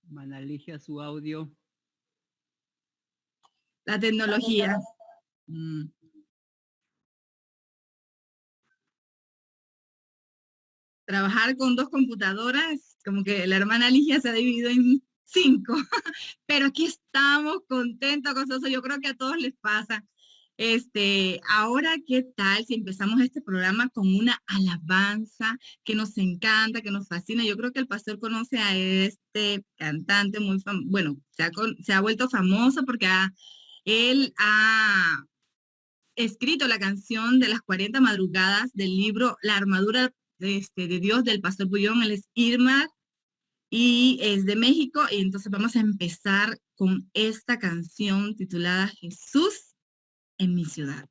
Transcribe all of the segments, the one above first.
Manaligia, su audio. La tecnología. Trabajar con 2 computadoras, como que la hermana Ligia se ha dividido en 5, pero aquí estamos contentos, gozosos, yo creo que a todos les pasa. Ahora, ¿qué tal si empezamos este programa con una alabanza que nos encanta, que nos fascina? Yo creo que el pastor conoce a este cantante muy famoso, bueno, se ha vuelto famoso porque él ha escrito la canción de las 40 madrugadas del libro La armadura de Dios del pastor Bullón. Él es Irma y es de México, y entonces vamos a empezar con esta canción titulada Jesús en mi ciudad.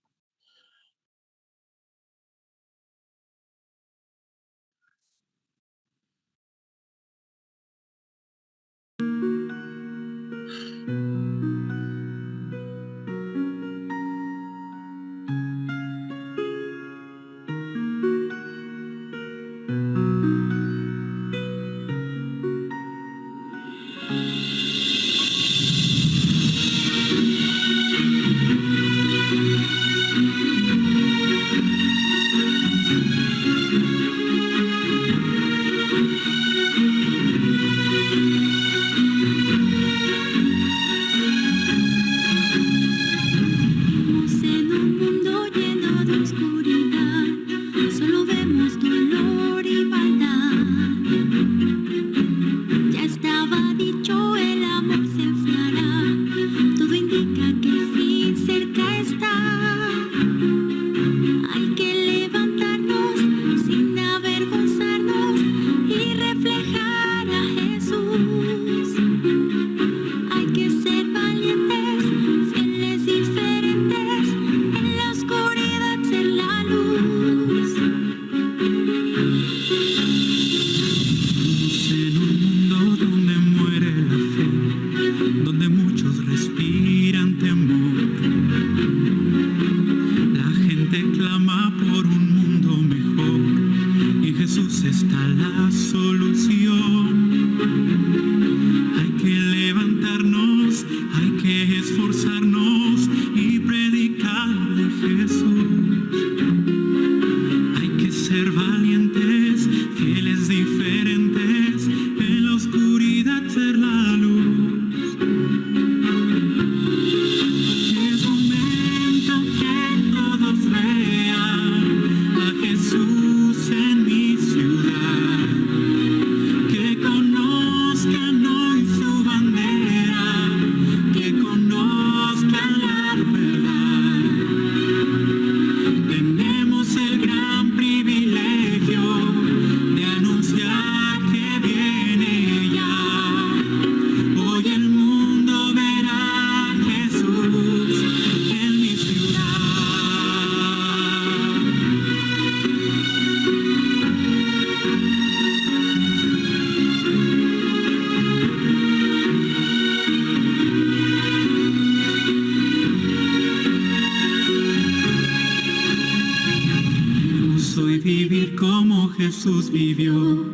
Jesús vivió,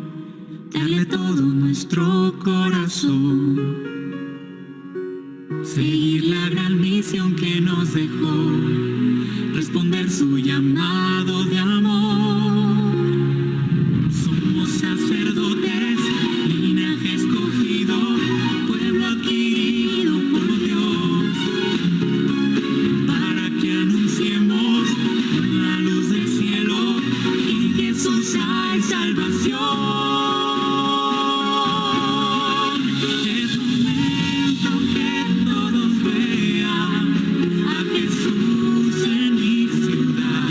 darle todo nuestro corazón, seguir la gran misión que nos dejó, responder su llamado de amor. Somos sacerdotes, linaje escogido, pueblo adquirido por Dios, para que anunciemos la luz del cielo y Jesús hay salvación. Es momento que todos vean a Jesús en mi ciudad.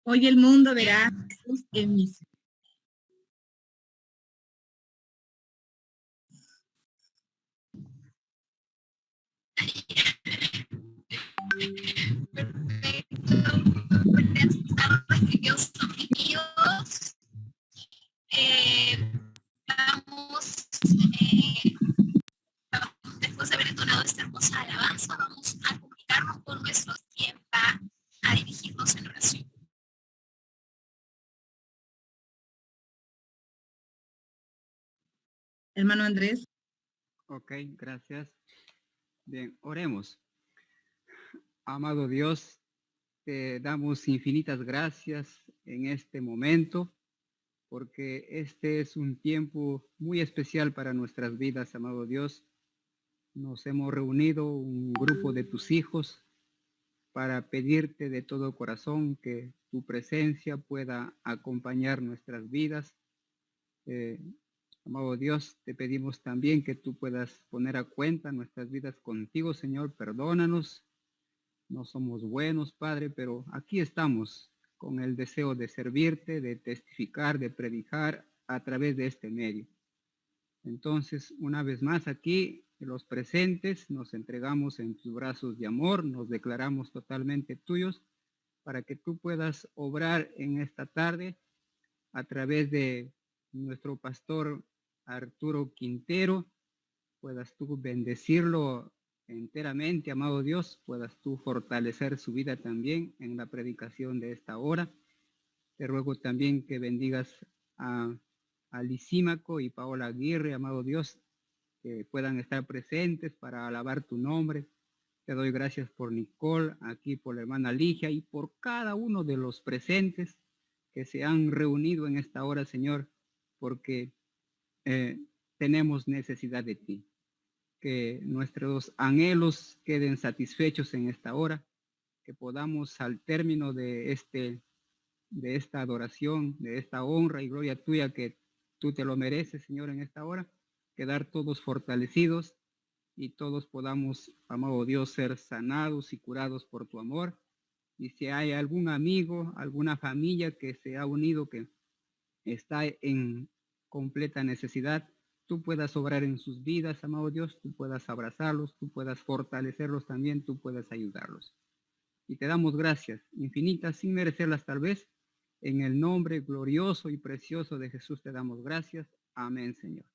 Hoy el mundo verá a Jesús en mí. Queridos amigos, vamos, después de haber entonado esta hermosa alabanza, vamos a comunicarnos con nuestros quien va a dirigirnos en oración. Hermano Andrés. Ok, gracias. Bien, oremos. Amado Dios, te damos infinitas gracias en este momento, porque este es un tiempo muy especial para nuestras vidas, amado Dios. Nos hemos reunido un grupo de tus hijos para pedirte de todo corazón que tu presencia pueda acompañar nuestras vidas. Amado Dios, te pedimos también que tú puedas poner a cuenta nuestras vidas contigo, Señor. Perdónanos. No somos buenos, Padre, pero aquí estamos con el deseo de servirte, de testificar, de predicar a través de este medio. Entonces, una vez más aquí, los presentes, nos entregamos en tus brazos de amor, nos declaramos totalmente tuyos para que tú puedas obrar en esta tarde a través de nuestro pastor Arturo Quintero, puedas tú bendecirlo enteramente, amado Dios, puedas tú fortalecer su vida también en la predicación de esta hora. Te ruego también que bendigas a Lisímaco y Paola Aguirre, amado Dios, que puedan estar presentes para alabar tu nombre. Te doy gracias por Nicole, aquí por la hermana Ligia y por cada uno de los presentes que se han reunido en esta hora, Señor, porque tenemos necesidad de ti. Que nuestros anhelos queden satisfechos en esta hora, que podamos al término de esta adoración, de esta honra y gloria tuya que tú te lo mereces, Señor, en esta hora, quedar todos fortalecidos y todos podamos, amado Dios, ser sanados y curados por tu amor. Y si hay algún amigo, alguna familia que se ha unido, que está en completa necesidad, tú puedas obrar en sus vidas, amado Dios, tú puedas abrazarlos, tú puedas fortalecerlos también, tú puedas ayudarlos. Y te damos gracias infinitas, sin merecerlas tal vez, en el nombre glorioso y precioso de Jesús te damos gracias. Amén, Señor.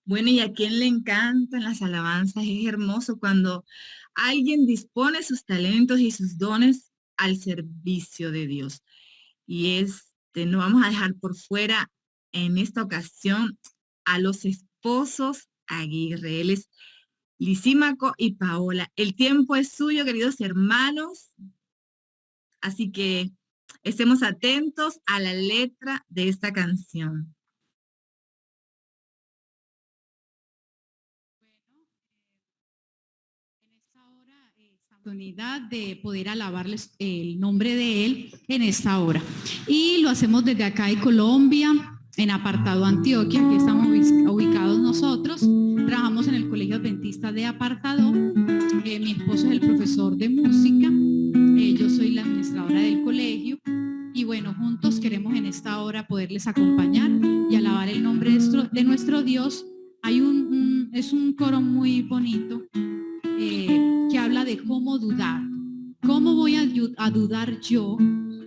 Bueno, y a quien le encantan las alabanzas, es hermoso cuando alguien dispone sus talentos y sus dones al servicio de Dios. Y no vamos a dejar por fuera en esta ocasión a los esposos Aguirre. Él es Lisímaco y Paola. El tiempo es suyo, queridos hermanos. Así que estemos atentos a la letra de esta canción. Oportunidad de poder alabarles el nombre de Él en esta hora. Y lo hacemos desde acá de Colombia, en Apartado Antioquia. Aquí estamos ubicados nosotros. Trabajamos en el Colegio Adventista de Apartado. Mi esposo es el profesor de música. Yo soy la administradora del colegio. Y bueno, juntos queremos en esta hora poderles acompañar y alabar el nombre de nuestro Dios. Es un coro muy bonito. Que habla de cómo dudar. ¿Cómo voy a dudar yo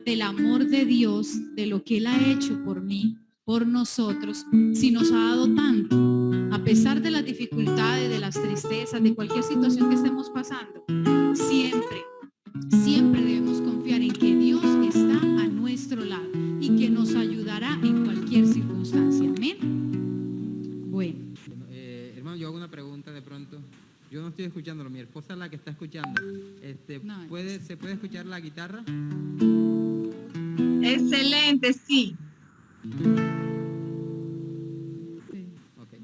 del amor de Dios, de lo que Él ha hecho por mí, por nosotros, si nos ha dado tanto? A pesar de las dificultades, de las tristezas, de cualquier situación que estemos pasando, siempre debemos confiar en que Dios está a nuestro lado y que nos ayudará en cualquier circunstancia. Amén. Bueno. Hermano, yo hago una pregunta de pronto. Yo no estoy escuchándolo, mi esposa es la que está escuchando. ¿Se puede escuchar la guitarra? Excelente, sí. Okay.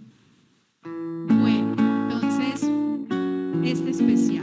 Bueno, entonces, este especial.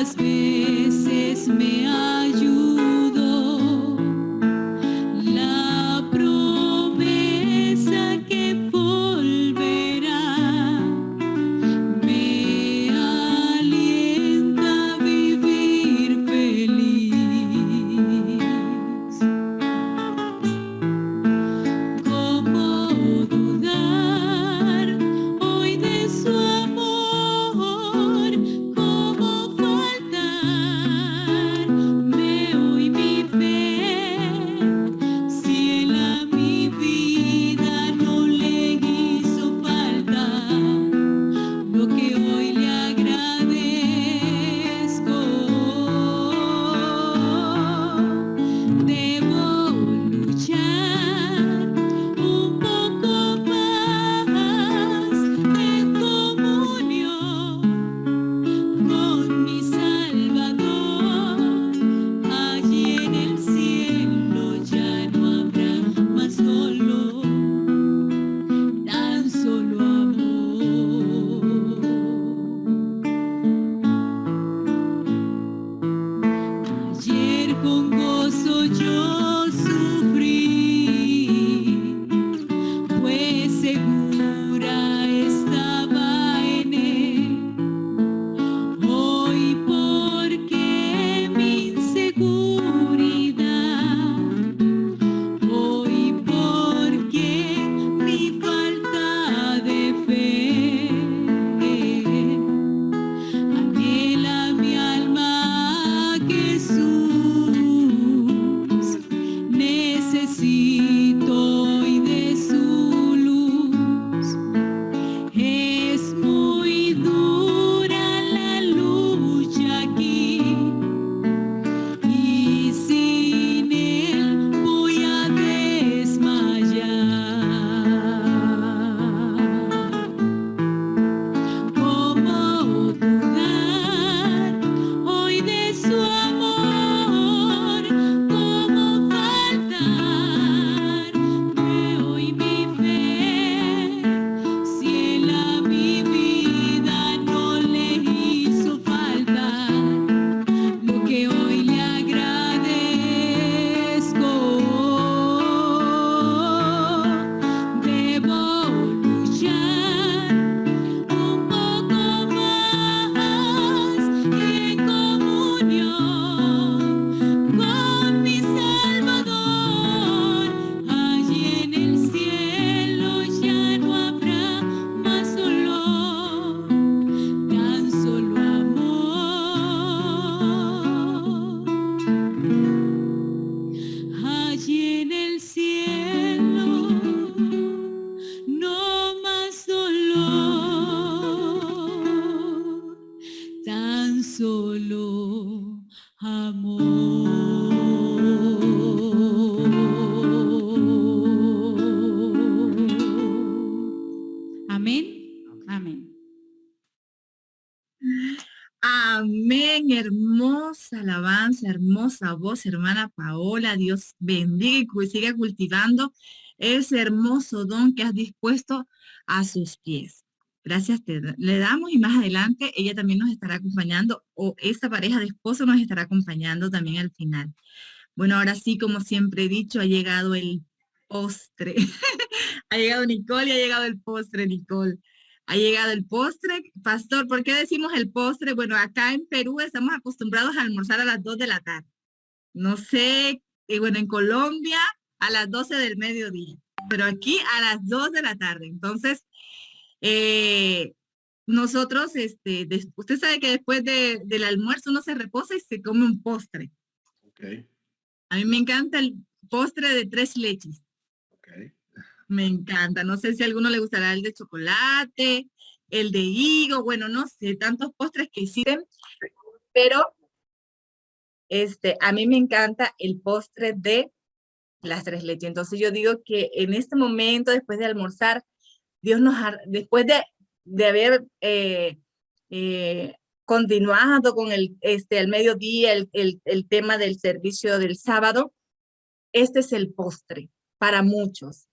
Muchas veces me ayudó la promesa que volverá. Me alienta a vivir feliz. ¿Cómo dudar hoy de su amor? ¿Cómo faltarme hoy mi fe? Si él a mi vida no le hizo falta lo que hoy le agradezco. Debo luchar un poco más en comunión con mi Salvador. Allí en el cielo ya no habrá más dolor, tan solo amor. Ayer con gozo yo sufrí, pues segura estaba en él. Hoy porque mi inseguridad, hoy porque mi falta de fe, anhela mi alma a Jesús. Necesito hoy de su luz. Es muy dura la lucha aquí, y sin él voy a desmayar. ¿Cómo dudar hoy de su amor? ¿Cómo faltarme hoy mi fe? Si él a mi vida no le hizo falta lo que hoy le agradezco. Debo luchar un poco más en comunión con mi Salvador. Allí en el cielo ya no habrá más dolor, tan solo amor. Allí en el cielo no más dolor, tan solo amor. Amén. Amén. Amén, hermosa alabanza, hermosa voz, hermana Paola. Dios bendiga y siga cultivando ese hermoso don que has dispuesto a sus pies. Gracias le damos, y más adelante ella también nos estará acompañando, o esta pareja de esposos nos estará acompañando también al final. Bueno, ahora sí, como siempre he dicho, ha llegado el postre. Ha llegado Nicole y ha llegado el postre, Nicole. Ha llegado el postre. Pastor, ¿por qué decimos el postre? Bueno, acá en Perú estamos acostumbrados a almorzar a las 2 de la tarde. No sé, bueno, en Colombia a las 12 del mediodía, pero aquí a las 2 de la tarde. Entonces, nosotros, usted sabe que después del almuerzo uno se reposa y se come un postre. Okay. A mí me encanta el postre de 3 leches. Okay. Me encanta. No sé si a alguno le gustará el de chocolate, el de higo, bueno, no sé, tantos postres que existen, pero a mí me encanta el postre de las 3 leches. Entonces yo digo que en este momento, después de almorzar, Dios nos ha, después de haber continuado con el mediodía, el tema del servicio del sábado, este es el postre para muchos.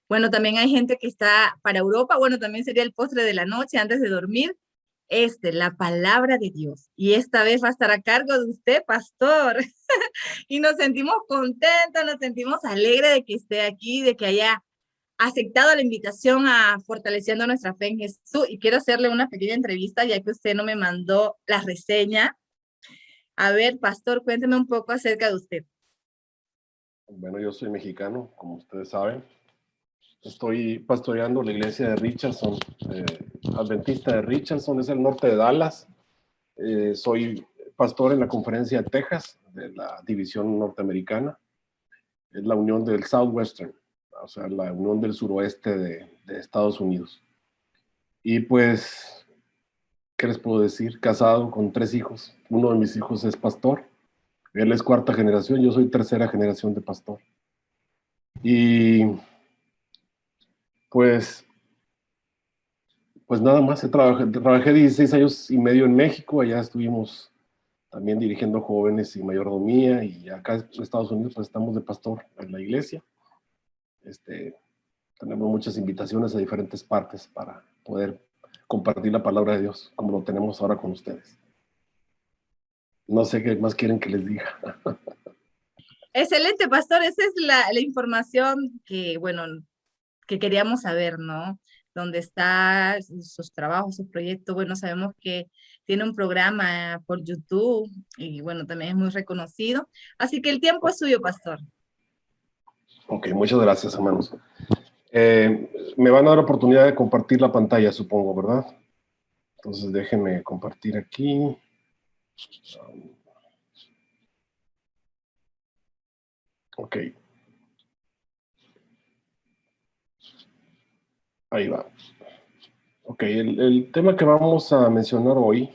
Bueno, también hay gente que está para Europa, bueno, también sería el postre de la noche antes de dormir, la palabra de Dios. Y esta vez va a estar a cargo de usted, pastor. Y nos sentimos contentos, nos sentimos alegres de que esté aquí, de que haya aceptado la invitación a Fortaleciendo Nuestra Fe en Jesús. Y quiero hacerle una pequeña entrevista, ya que usted no me mandó la reseña. A ver, pastor, cuénteme un poco acerca de usted. Bueno, yo soy mexicano, como ustedes saben. Estoy pastoreando la iglesia de Richardson, adventista de Richardson, es el norte de Dallas. Soy pastor en la conferencia de Texas, de la división norteamericana. Es la unión del Southwestern, o sea, la unión del suroeste de Estados Unidos. Y pues, ¿qué les puedo decir? Casado con 3 hijos. Uno de mis hijos es pastor. Él es 4ª generación, yo soy 3ª generación de pastor. Y pues nada más, trabajé 16 años y medio en México, allá estuvimos también dirigiendo jóvenes y mayordomía, y acá en Estados Unidos pues estamos de pastor en la iglesia. Tenemos muchas invitaciones a diferentes partes para poder compartir la palabra de Dios, como lo tenemos ahora con ustedes. No sé qué más quieren que les diga. Excelente, pastor. Esa es la información que, bueno, que queríamos saber, ¿no? Dónde está sus trabajos, sus proyectos. Bueno, sabemos que tiene un programa por YouTube y, bueno, también es muy reconocido. Así que el tiempo es suyo, pastor. Ok, muchas gracias, hermanos. Me van a dar oportunidad de compartir la pantalla, supongo, ¿verdad? Entonces déjenme compartir aquí. Ok. Ahí va. Ok, el tema que vamos a mencionar hoy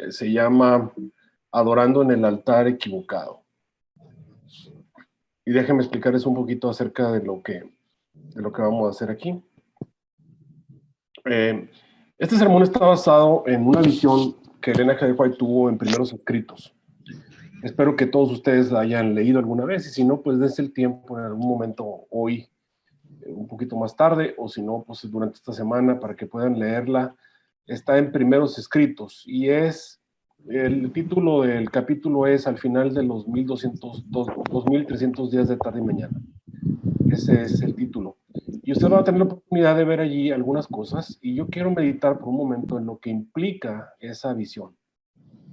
se llama Adorando en el altar equivocado. Y déjenme explicarles un poquito acerca de lo que vamos a hacer aquí. Este sermón está basado en una visión que Elena G. White tuvo en Primeros Escritos. Espero que todos ustedes la hayan leído alguna vez, y si no, pues dense el tiempo en algún momento hoy, un poquito más tarde, o si no, pues durante esta semana para que puedan leerla. Está en Primeros Escritos, y el título del capítulo es Al final de los 2300 días de tarde y mañana. Ese es el título. Y usted va a tener la oportunidad de ver allí algunas cosas, y yo quiero meditar por un momento en lo que implica esa visión,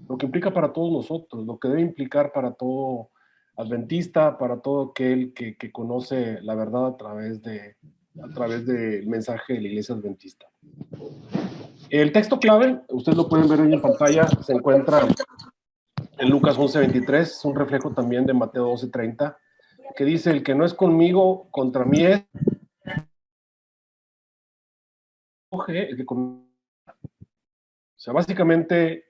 lo que implica para todos nosotros, lo que debe implicar para todo adventista, para todo aquel que conoce la verdad a través del mensaje de la iglesia adventista. El texto clave, ustedes lo pueden ver ahí en pantalla, se encuentra en Lucas 11:23, es un reflejo también de Mateo 12:30, que dice: el que no es conmigo, contra mí es. O sea, básicamente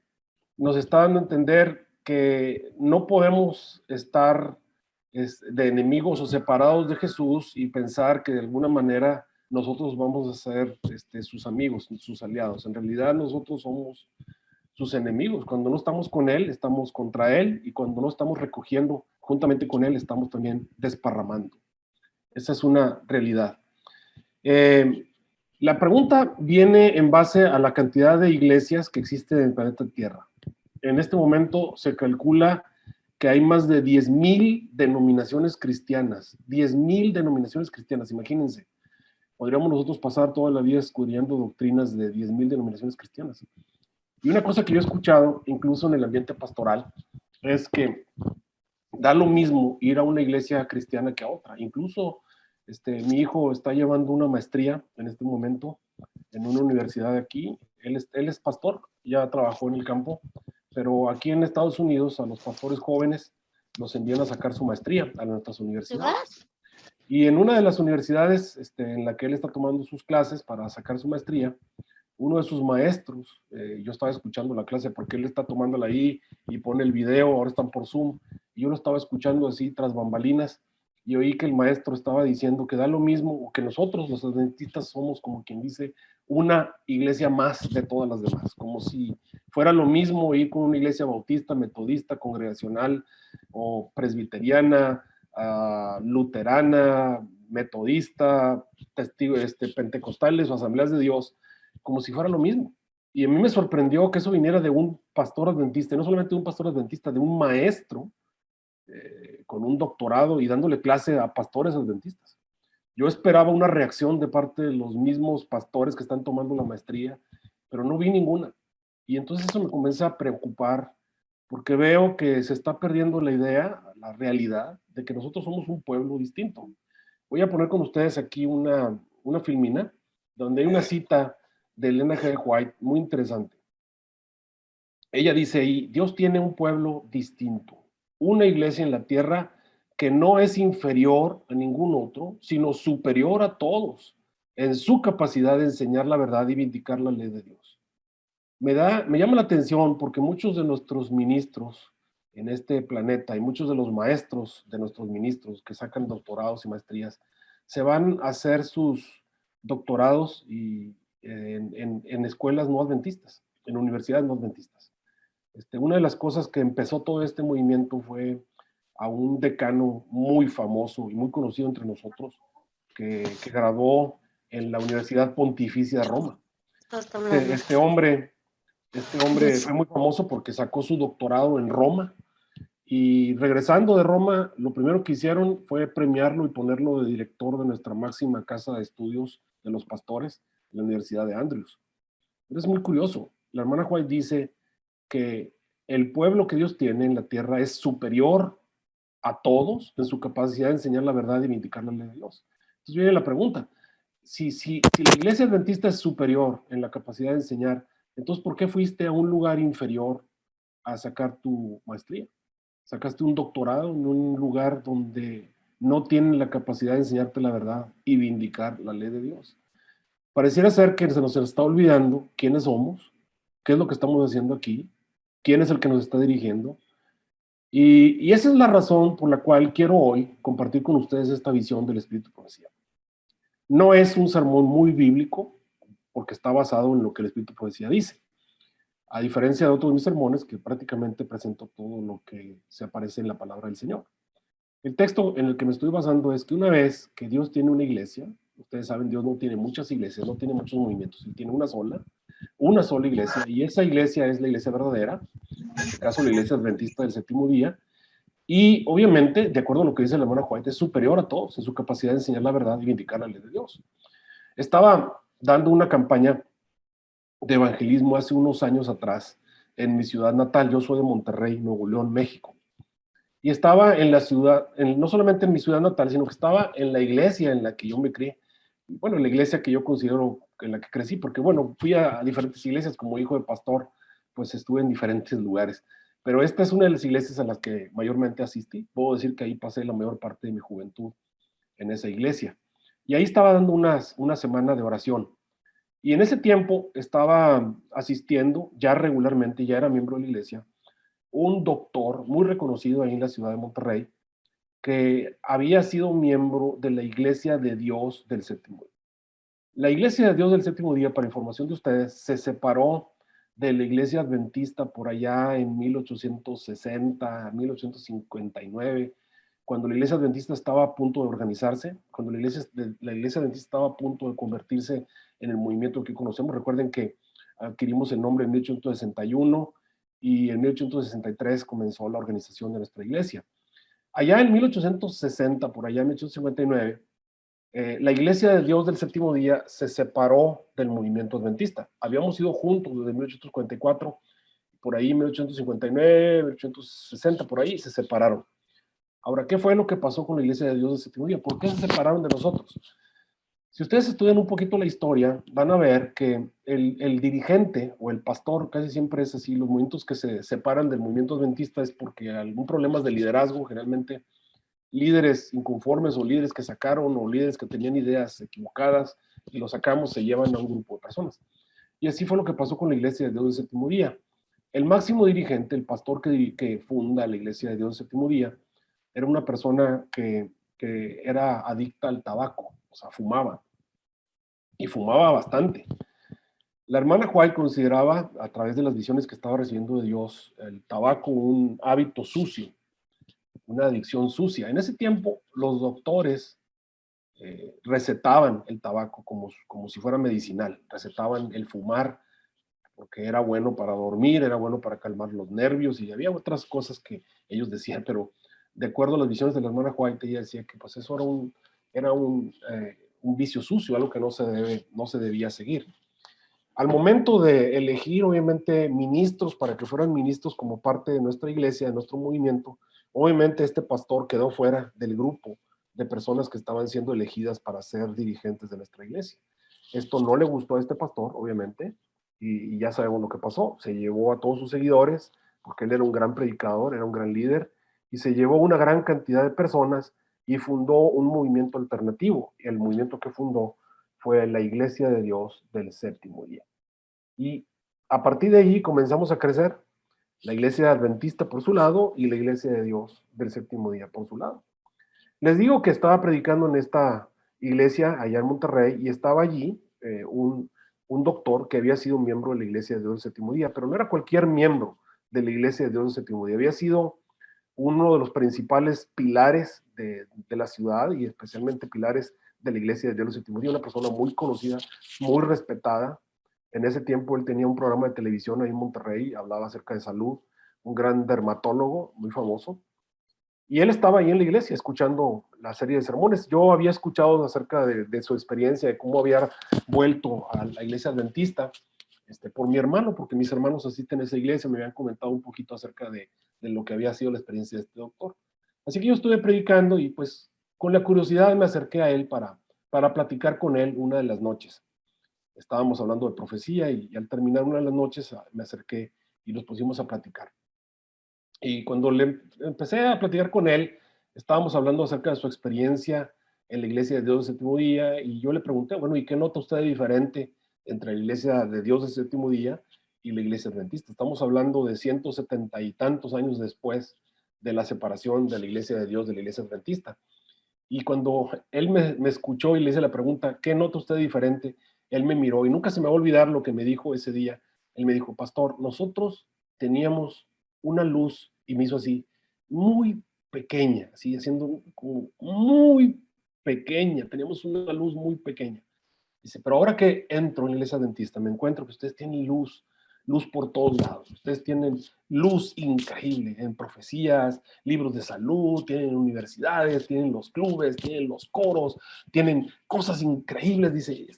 nos está dando a entender que no podemos estar de enemigos o separados de Jesús y pensar que de alguna manera nosotros vamos a ser sus amigos, sus aliados. En realidad nosotros somos sus enemigos. Cuando no estamos con Él, estamos contra Él, y cuando no estamos recogiendo juntamente con Él, estamos también desparramando. Esa es una realidad. La pregunta viene en base a la cantidad de iglesias que existen en el planeta Tierra. En este momento se calcula que hay más de 10,000 denominaciones cristianas. 10,000 denominaciones cristianas, imagínense. Podríamos nosotros pasar toda la vida escudriñando doctrinas de 10,000 denominaciones cristianas. Y una cosa que yo he escuchado, incluso en el ambiente pastoral, es que da lo mismo ir a una iglesia cristiana que a otra. Incluso mi hijo está llevando una maestría en este momento en una universidad de aquí. Él es pastor, ya trabajó en el campo, pero aquí en Estados Unidos a los pastores jóvenes los envían a sacar su maestría a nuestras universidades. Y en una de las universidades en la que él está tomando sus clases para sacar su maestría, uno de sus maestros, yo estaba escuchando la clase porque él está tomándola ahí y pone el video, ahora están por Zoom, y yo lo estaba escuchando así tras bambalinas, y oí que el maestro estaba diciendo que da lo mismo, o que nosotros los adventistas somos, como quien dice, una iglesia más de todas las demás, como si fuera lo mismo ir con una iglesia bautista, metodista, congregacional o presbiteriana, luterana, metodista, pentecostales o asambleas de Dios, como si fuera lo mismo. Y a mí me sorprendió que eso viniera de un pastor adventista, y no solamente de un pastor adventista, de un maestro con un doctorado y dándole clase a pastores adventistas. Yo esperaba una reacción de parte de los mismos pastores que están tomando la maestría, pero no vi ninguna. Y entonces eso me comienza a preocupar, porque veo que se está perdiendo la idea, la realidad, de que nosotros somos un pueblo distinto. Voy a poner con ustedes aquí una filmina, donde hay una cita de Elena G. White muy interesante. Ella dice ahí, Dios tiene un pueblo distinto, una iglesia en la tierra que no es inferior a ningún otro, sino superior a todos, en su capacidad de enseñar la verdad y vindicar la ley de Dios. Me llama la atención porque muchos de nuestros ministros en este planeta y muchos de los maestros de nuestros ministros que sacan doctorados y maestrías se van a hacer sus doctorados en escuelas no adventistas, en universidades no adventistas. Una de las cosas que empezó todo este movimiento fue a un decano muy famoso y muy conocido entre nosotros que graduó en la Universidad Pontificia de Roma. Este hombre fue muy famoso porque sacó su doctorado en Roma y regresando de Roma, lo primero que hicieron fue premiarlo y ponerlo de director de nuestra máxima casa de estudios de los pastores, la Universidad de Andrews. Pero es muy curioso. La hermana White dice que el pueblo que Dios tiene en la tierra es superior a todos en su capacidad de enseñar la verdad y vindicar la ley de Dios. Entonces viene la pregunta, si la iglesia adventista es superior en la capacidad de enseñar, entonces ¿por qué fuiste a un lugar inferior a sacar tu maestría? Sacaste un doctorado en un lugar donde no tienen la capacidad de enseñarte la verdad y vindicar la ley de Dios. Pareciera ser que se nos está olvidando quiénes somos, qué es lo que estamos haciendo aquí, quién es el que nos está dirigiendo. Y esa es la razón por la cual quiero hoy compartir con ustedes esta visión del Espíritu Profecía. No es un sermón muy bíblico, porque está basado en lo que el Espíritu Profecía dice. A diferencia de otros de mis sermones, que prácticamente presento todo lo que se aparece en la palabra del Señor. El texto en el que me estoy basando es que una vez que Dios tiene una iglesia, ustedes saben, Dios no tiene muchas iglesias, no tiene muchos movimientos, Él tiene una sola iglesia, y esa iglesia es la iglesia verdadera, en este caso la iglesia adventista del séptimo día, y obviamente, de acuerdo a lo que dice la hermana White, es superior a todos en su capacidad de enseñar la verdad y vindicar la ley de Dios. Estaba dando una campaña de evangelismo hace unos años atrás en mi ciudad natal. Yo soy de Monterrey, Nuevo León, México. Y estaba en la ciudad, no solamente en mi ciudad natal, sino que estaba en la iglesia en la que yo me crié. Bueno, la iglesia que yo considero en la que crecí, porque bueno, fui a diferentes iglesias como hijo de pastor, pues estuve en diferentes lugares. Pero esta es una de las iglesias a las que mayormente asistí. Puedo decir que ahí pasé la mayor parte de mi juventud en esa iglesia. Y ahí estaba dando una semana de oración. Y en ese tiempo estaba asistiendo ya regularmente, ya era miembro de la iglesia, un doctor muy reconocido ahí en la ciudad de Monterrey, que había sido miembro de la Iglesia de Dios del Séptimo Día. La Iglesia de Dios del Séptimo Día, para información de ustedes, se separó de la Iglesia Adventista por allá en 1860, 1859, cuando la Iglesia Adventista estaba a punto de organizarse, cuando la Iglesia Adventista estaba a punto de convertirse en el movimiento que conocemos. Recuerden que adquirimos el nombre en 1861 y en 1863 comenzó la organización de nuestra iglesia. Allá en 1860, por allá en 1859, la Iglesia de Dios del Séptimo Día se separó del movimiento adventista. Habíamos ido juntos desde 1844, por ahí 1859, 1860, por ahí se separaron. Ahora, ¿qué fue lo que pasó con la Iglesia de Dios del Séptimo Día? ¿Por qué se separaron de nosotros? Si ustedes estudian un poquito la historia, van a ver que el dirigente o el pastor, casi siempre es así, los movimientos que se separan del movimiento adventista es porque hay algún problema de liderazgo, generalmente líderes inconformes o líderes que sacaron o líderes que tenían ideas equivocadas y los sacamos, se llevan a un grupo de personas. Y así fue lo que pasó con la Iglesia de Dios del Séptimo Día. El máximo dirigente, el pastor que funda la Iglesia de Dios del Séptimo Día, era una persona que era adicta al tabaco, o sea, fumaba. Y fumaba bastante. La hermana White consideraba, a través de las visiones que estaba recibiendo de Dios, el tabaco un hábito sucio, una adicción sucia. En ese tiempo, los doctores recetaban el tabaco como si fuera medicinal, recetaban el fumar porque era bueno para dormir, era bueno para calmar los nervios, y había otras cosas que ellos decían, pero de acuerdo a las visiones de la hermana White, ella decía que pues eso era un vicio sucio, algo que no se debía seguir. Al momento de elegir, obviamente, ministros para que fueran ministros como parte de nuestra iglesia, de nuestro movimiento, obviamente este pastor quedó fuera del grupo de personas que estaban siendo elegidas para ser dirigentes de nuestra iglesia. Esto no le gustó a este pastor, obviamente, y ya sabemos lo que pasó. Se llevó a todos sus seguidores, porque él era un gran predicador, era un gran líder, y se llevó una gran cantidad de personas y fundó un movimiento alternativo. El movimiento que fundó fue la Iglesia de Dios del Séptimo Día. Y a partir de ahí comenzamos a crecer, la Iglesia Adventista por su lado y la Iglesia de Dios del Séptimo Día por su lado. Les digo que estaba predicando en esta iglesia allá en Monterrey, y estaba allí un doctor que había sido miembro de la Iglesia de Dios del Séptimo Día, pero no era cualquier miembro de la Iglesia de Dios del Séptimo Día, había sido uno de los principales pilares de la ciudad, y especialmente pilares de la Iglesia de Dios del Séptimo Día, una persona muy conocida, muy respetada. En ese tiempo él tenía un programa de televisión ahí en Monterrey, hablaba acerca de salud, un gran dermatólogo muy famoso, y él estaba ahí en la iglesia escuchando la serie de sermones. Yo había escuchado acerca de su experiencia, de cómo había vuelto a la iglesia adventista, por mi hermano, porque mis hermanos asisten a esa iglesia, me habían comentado un poquito acerca de lo que había sido la experiencia de este doctor. Así que yo estuve predicando, y pues con la curiosidad me acerqué a él para platicar con él una de las noches. Estábamos hablando de profecía, y al terminar una de las noches me acerqué y nos pusimos a platicar. Y cuando le empecé a platicar con él, estábamos hablando acerca de su experiencia en la Iglesia de Dios del Séptimo Día, y yo le pregunté, bueno, ¿y qué nota usted diferente entre la Iglesia de Dios del Séptimo Día y la Iglesia Adventista? Estamos hablando de 170 y tantos años después de la separación de la Iglesia de Dios de la Iglesia Adventista. Y cuando él me escuchó y le hice la pregunta, ¿qué nota usted diferente? Él me miró, y nunca se me va a olvidar lo que me dijo ese día. Él me dijo, pastor, nosotros teníamos una luz, y me hizo así, muy pequeña, así haciendo como muy pequeña, teníamos una luz muy pequeña. Dice, pero ahora que entro en la iglesia adventista, me encuentro que ustedes tienen luz por todos lados. Ustedes tienen luz increíble en profecías, libros de salud, tienen universidades, tienen los clubes, tienen los coros, tienen cosas increíbles. Dice,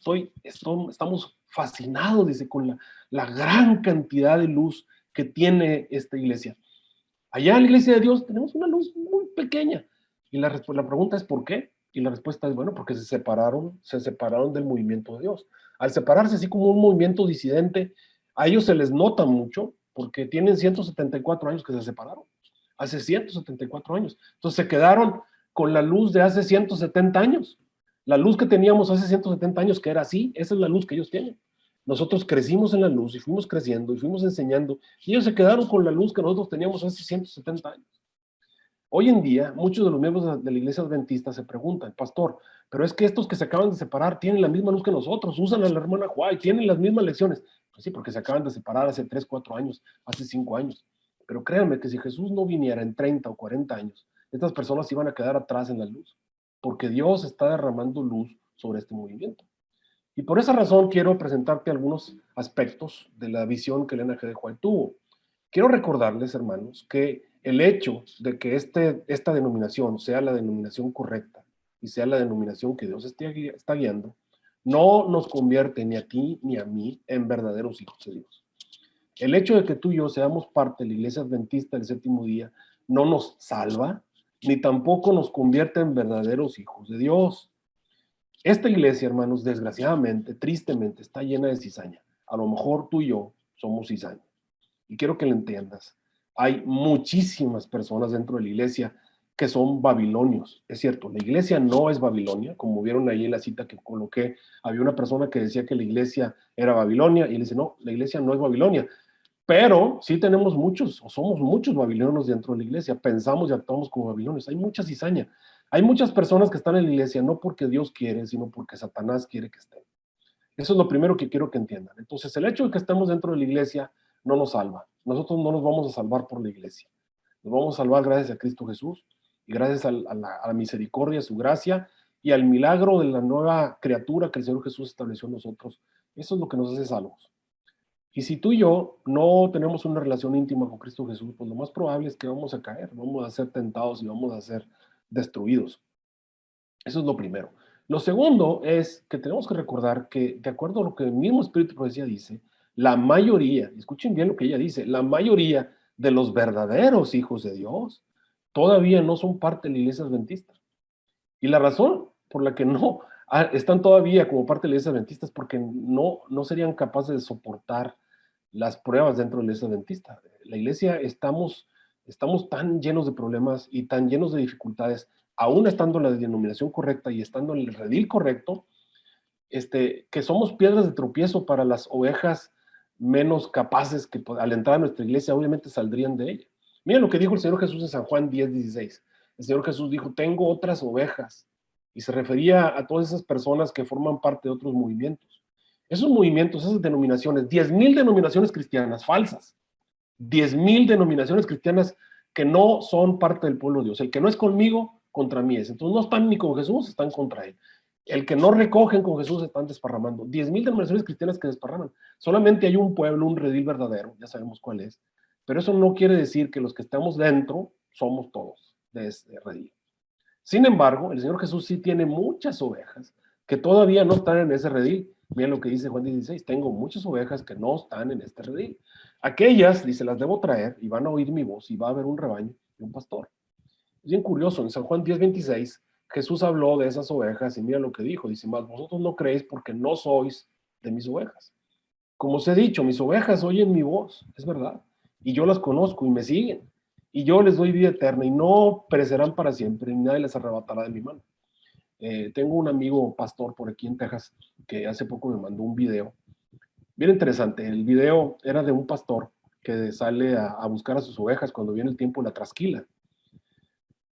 estamos fascinados, dice, con la gran cantidad de luz que tiene esta iglesia. Allá en la iglesia de Dios tenemos una luz muy pequeña. Y la pregunta es ¿por qué? Y la respuesta es, bueno, porque se separaron del movimiento de Dios. Al separarse así como un movimiento disidente, a ellos se les nota mucho, porque tienen 174 años que se separaron. Hace 174 años. Entonces se quedaron con la luz de hace 170 años. La luz que teníamos hace 170 años, que era así, esa es la luz que ellos tienen. Nosotros crecimos en la luz y fuimos creciendo y fuimos enseñando, y ellos se quedaron con la luz que nosotros teníamos hace 170 años. Hoy en día, muchos de los miembros de la iglesia adventista se preguntan, pastor, pero es que estos que se acaban de separar tienen la misma luz que nosotros, usan a la hermana White, tienen las mismas lecciones. Pues sí, porque se acaban de separar hace 3, 4 años, hace 5 años. Pero créanme que si Jesús no viniera en 30 o 40 años, estas personas iban a quedar atrás en la luz, porque Dios está derramando luz sobre este movimiento. Y por esa razón quiero presentarte algunos aspectos de la visión que Elena G. de White tuvo. Quiero recordarles, hermanos, que el hecho de que esta denominación sea la denominación correcta y sea la denominación que Dios está guiando, no nos convierte ni a ti ni a mí en verdaderos hijos de Dios. El hecho de que tú y yo seamos parte de la iglesia adventista del séptimo día no nos salva, ni tampoco nos convierte en verdaderos hijos de Dios. Esta iglesia, hermanos, desgraciadamente, tristemente, está llena de cizaña. A lo mejor tú y yo somos cizaña. Y quiero que lo entiendas. Hay muchísimas personas dentro de la iglesia que son babilonios. Es cierto, la iglesia no es Babilonia, como vieron ahí en la cita que coloqué, había una persona que decía que la iglesia era Babilonia, y él dice, no, la iglesia no es Babilonia, pero sí tenemos muchos, o somos muchos babilonios dentro de la iglesia, pensamos y actuamos como babilonios, hay mucha cizaña, hay muchas personas que están en la iglesia no porque Dios quiere, sino porque Satanás quiere que estén. Eso es lo primero que quiero que entiendan. Entonces, el hecho de que estemos dentro de la iglesia no nos salva. Nosotros no nos vamos a salvar por la iglesia. Nos vamos a salvar gracias a Cristo Jesús y gracias a la misericordia, a su gracia y al milagro de la nueva criatura que el Señor Jesús estableció en nosotros. Eso es lo que nos hace salvos. Y si tú y yo no tenemos una relación íntima con Cristo Jesús, pues lo más probable es que vamos a caer, vamos a ser tentados y vamos a ser destruidos. Eso es lo primero. Lo segundo es que tenemos que recordar que, de acuerdo a lo que el mismo Espíritu de Profecía dice, la mayoría, escuchen bien lo que ella dice, la mayoría de los verdaderos hijos de Dios todavía no son parte de la iglesia adventista. Y la razón por la que no están todavía como parte de la iglesia adventista es porque no serían capaces de soportar las pruebas dentro de la iglesia adventista. La iglesia estamos tan llenos de problemas y tan llenos de dificultades, aún estando en la denominación correcta y estando en el redil correcto, que somos piedras de tropiezo para las ovejas menos capaces que al entrar a nuestra iglesia obviamente saldrían de ella. Miren lo que dijo el Señor Jesús en San Juan 10:16. El Señor Jesús dijo, tengo otras ovejas, y se refería a todas esas personas que forman parte de otros movimientos. Esos movimientos, esas denominaciones, 10,000 denominaciones cristianas falsas, 10,000 denominaciones cristianas que no son parte del pueblo de Dios. El que no es conmigo, contra mí es. Entonces no están ni con Jesús, están contra él. El que no recogen con Jesús están desparramando. 10,000 denominaciones cristianas que desparraman. Solamente hay un pueblo, un redil verdadero, ya sabemos cuál es. Pero eso no quiere decir que los que estamos dentro somos todos de ese redil. Sin embargo, el Señor Jesús sí tiene muchas ovejas que todavía no están en ese redil. Miren lo que dice Juan 16, tengo muchas ovejas que no están en este redil. Aquellas, dice, las debo traer y van a oír mi voz y va a haber un rebaño y un pastor. Es bien curioso, en San Juan 10:26, Jesús habló de esas ovejas y mira lo que dijo, dice, mas vosotros no creéis porque no sois de mis ovejas. Como os he dicho, mis ovejas oyen mi voz, es verdad, y yo las conozco y me siguen, y yo les doy vida eterna y no perecerán para siempre y nadie les arrebatará de mi mano. Tengo un amigo pastor por aquí en Texas que hace poco me mandó un video bien interesante. El video era de un pastor que sale a buscar a sus ovejas cuando viene el tiempo de la trasquila.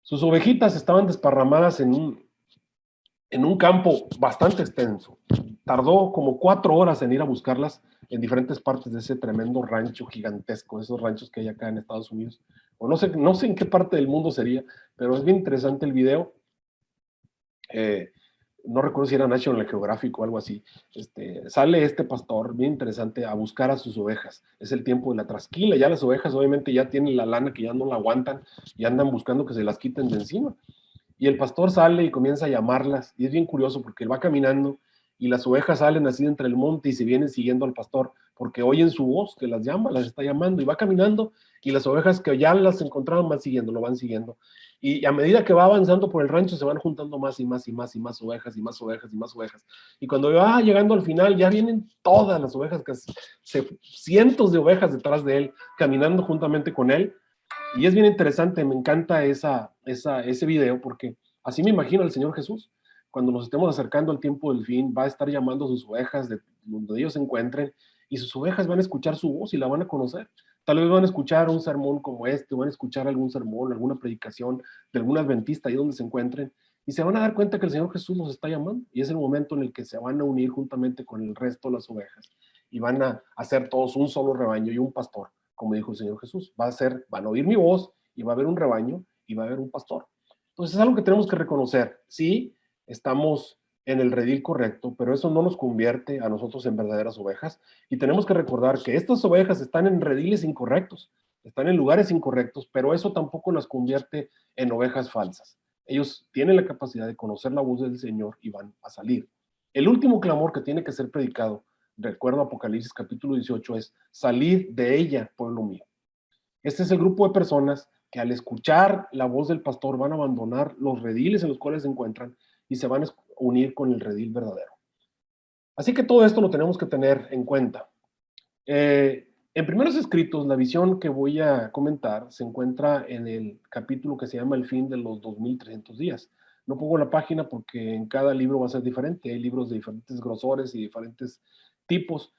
Sus ovejitas estaban desparramadas en un campo bastante extenso. Tardó como 4 horas en ir a buscarlas en diferentes partes de ese tremendo rancho gigantesco, esos ranchos que hay acá en Estados Unidos. O no sé en qué parte del mundo sería, pero es bien interesante el video. No recuerdo si era National Geographic o algo así. Sale este pastor bien interesante a buscar a sus ovejas. Es el tiempo de la trasquila. Ya las ovejas obviamente ya tienen la lana que ya no la aguantan y andan buscando que se las quiten de encima. Y el pastor sale y comienza a llamarlas. Y es bien curioso porque él va caminando y las ovejas salen así entre el monte y se vienen siguiendo al pastor porque oyen su voz que las llama, las está llamando y va caminando y las ovejas que ya las encontraron van siguiendo, lo van siguiendo. Y a medida que va avanzando por el rancho se van juntando más y más y más y más ovejas y más ovejas y más ovejas. Y cuando va llegando al final ya vienen todas las ovejas, cientos de ovejas detrás de él, caminando juntamente con él. Y es bien interesante, me encanta ese video porque así me imagino al Señor Jesús. Cuando nos estemos acercando al tiempo del fin, va a estar llamando a sus ovejas de donde ellos se encuentren y sus ovejas van a escuchar su voz y la van a conocer. Tal vez van a escuchar un sermón como este, van a escuchar algún sermón, alguna predicación de algún adventista ahí donde se encuentren y se van a dar cuenta que el Señor Jesús los está llamando y es el momento en el que se van a unir juntamente con el resto de las ovejas y van a hacer todos un solo rebaño y un pastor, como dijo el Señor Jesús. Van a oír mi voz y va a haber un rebaño y va a haber un pastor. Entonces es algo que tenemos que reconocer. Sí, estamos en el redil correcto, pero eso no nos convierte a nosotros en verdaderas ovejas y tenemos que recordar que estas ovejas están en rediles incorrectos, están en lugares incorrectos, pero eso tampoco las convierte en ovejas falsas. Ellos tienen la capacidad de conocer la voz del Señor y van a salir. El último clamor que tiene que ser predicado, de acuerdo a Apocalipsis capítulo 18, es salir de ella, pueblo mío. Este es el grupo de personas que al escuchar la voz del pastor van a abandonar los rediles en los cuales se encuentran y se van a unir con el redil verdadero. Así que todo esto lo tenemos que tener en cuenta. En Primeros Escritos, la visión que voy a comentar se encuentra en el capítulo que se llama El fin de los 2300 días. No pongo la página porque en cada libro va a ser diferente. Hay libros de diferentes grosores y diferentes tipos.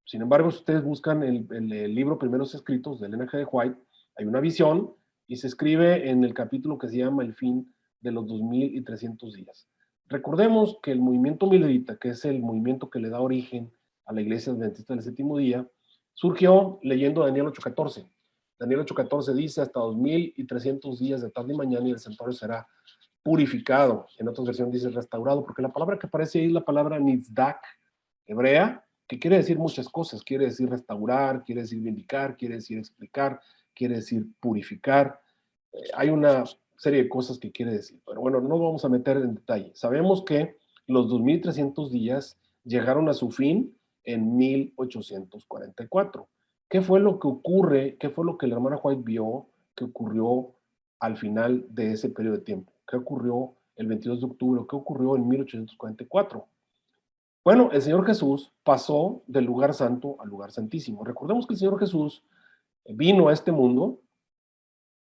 Sin embargo, si ustedes buscan el libro Primeros Escritos de Ellen G. White, hay una visión y se escribe en el capítulo que se llama El fin de los 2300 días. Recordemos que el movimiento milerita, que es el movimiento que le da origen a la Iglesia Adventista del Séptimo Día, surgió leyendo Daniel 8:14. Daniel 8:14 dice, hasta 2300 días de tarde y mañana y el santuario será purificado. En otras versiones dice restaurado, porque la palabra que aparece ahí es la palabra nizdak, hebrea, que quiere decir muchas cosas. Quiere decir restaurar, quiere decir vindicar, quiere decir explicar, quiere decir purificar. Hay una serie de cosas que quiere decir, pero bueno, no vamos a meter en detalle. Sabemos que los 2300 días llegaron a su fin en 1844. ¿Qué fue lo que ocurre? ¿Qué fue lo que la hermana White vio que ocurrió al final de ese periodo de tiempo? ¿Qué ocurrió el 22 de octubre? ¿Qué ocurrió en 1844? Bueno, el Señor Jesús pasó del lugar santo al lugar santísimo. Recordemos que el Señor Jesús vino a este mundo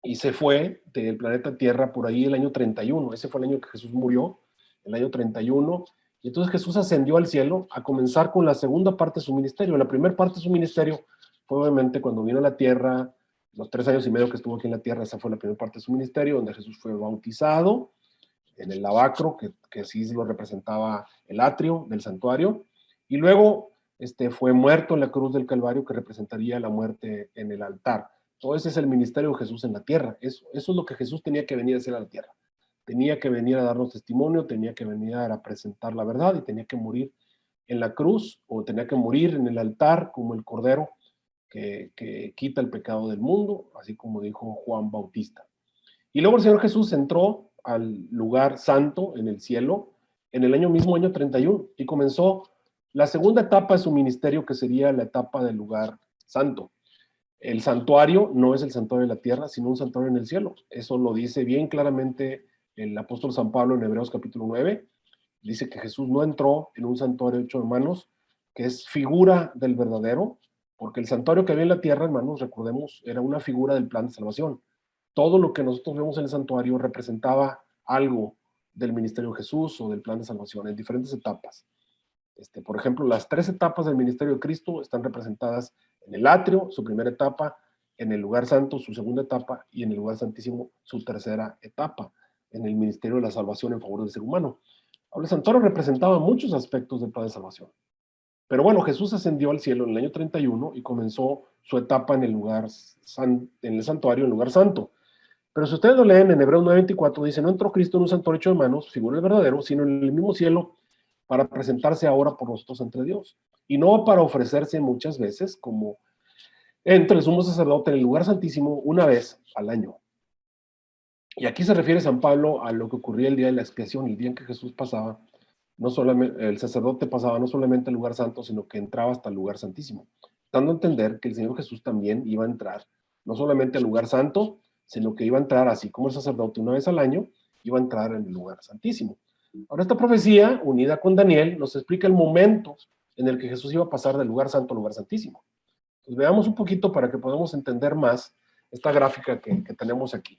y se fue del planeta Tierra por ahí el año 31. Ese fue el año que Jesús murió, el año 31. Y entonces Jesús ascendió al cielo a comenzar con la segunda parte de su ministerio. La primera parte de su ministerio fue obviamente cuando vino a la tierra, los 3 años y medio que estuvo aquí en la tierra. Esa fue la primera parte de su ministerio, donde Jesús fue bautizado en el lavacro, que así lo representaba el atrio del santuario, y luego fue muerto en la cruz del Calvario, que representaría la muerte en el altar. Todo ese es el ministerio de Jesús en la tierra. Eso es lo que Jesús tenía que venir a hacer a la tierra. Tenía que venir a darnos testimonio, tenía que venir a presentar la verdad, y tenía que morir en la cruz, o tenía que morir en el altar como el Cordero que quita el pecado del mundo, así como dijo Juan Bautista. Y luego el Señor Jesús entró al lugar santo en el cielo en el año 31, y comenzó la segunda etapa de su ministerio, que sería la etapa del lugar santo. El santuario no es el santuario de la tierra, sino un santuario en el cielo. Eso lo dice bien claramente el apóstol San Pablo en Hebreos capítulo 9. Dice que Jesús no entró en un santuario hecho de manos, que es figura del verdadero, porque el santuario que había en la tierra, hermanos, recordemos, era una figura del plan de salvación. Todo lo que nosotros vemos en el santuario representaba algo del ministerio de Jesús o del plan de salvación en diferentes etapas. Por ejemplo, las 3 etapas del ministerio de Cristo están representadas en el atrio, su primera etapa, en el lugar santo, su segunda etapa, y en el lugar santísimo, su tercera etapa, en el ministerio de la salvación en favor del ser humano. Ahora, el santuario representaba muchos aspectos del plan de salvación. Pero bueno, Jesús ascendió al cielo en el año 31 y comenzó su etapa en el lugar en el santuario, en el lugar santo. Pero si ustedes lo leen en Hebreos 9:24, dice: no entró Cristo en un santuario hecho de manos, figura del verdadero, sino en el mismo cielo, para presentarse ahora por nosotros ante Dios. Y no para ofrecerse muchas veces, como entre el sumo sacerdote en el lugar santísimo, una vez al año. Y aquí se refiere San Pablo a lo que ocurría el día de la expiación, el día en que Jesús pasaba, no solamente, el sacerdote pasaba no solamente al lugar santo, sino que entraba hasta el lugar santísimo, dando a entender que el Señor Jesús también iba a entrar, no solamente al lugar santo, sino que iba a entrar, así como el sacerdote una vez al año, iba a entrar en el lugar santísimo. Ahora, esta profecía, unida con Daniel, nos explica el momento en el que Jesús iba a pasar del lugar santo al lugar santísimo. Entonces, veamos un poquito para que podamos entender más esta gráfica que tenemos aquí.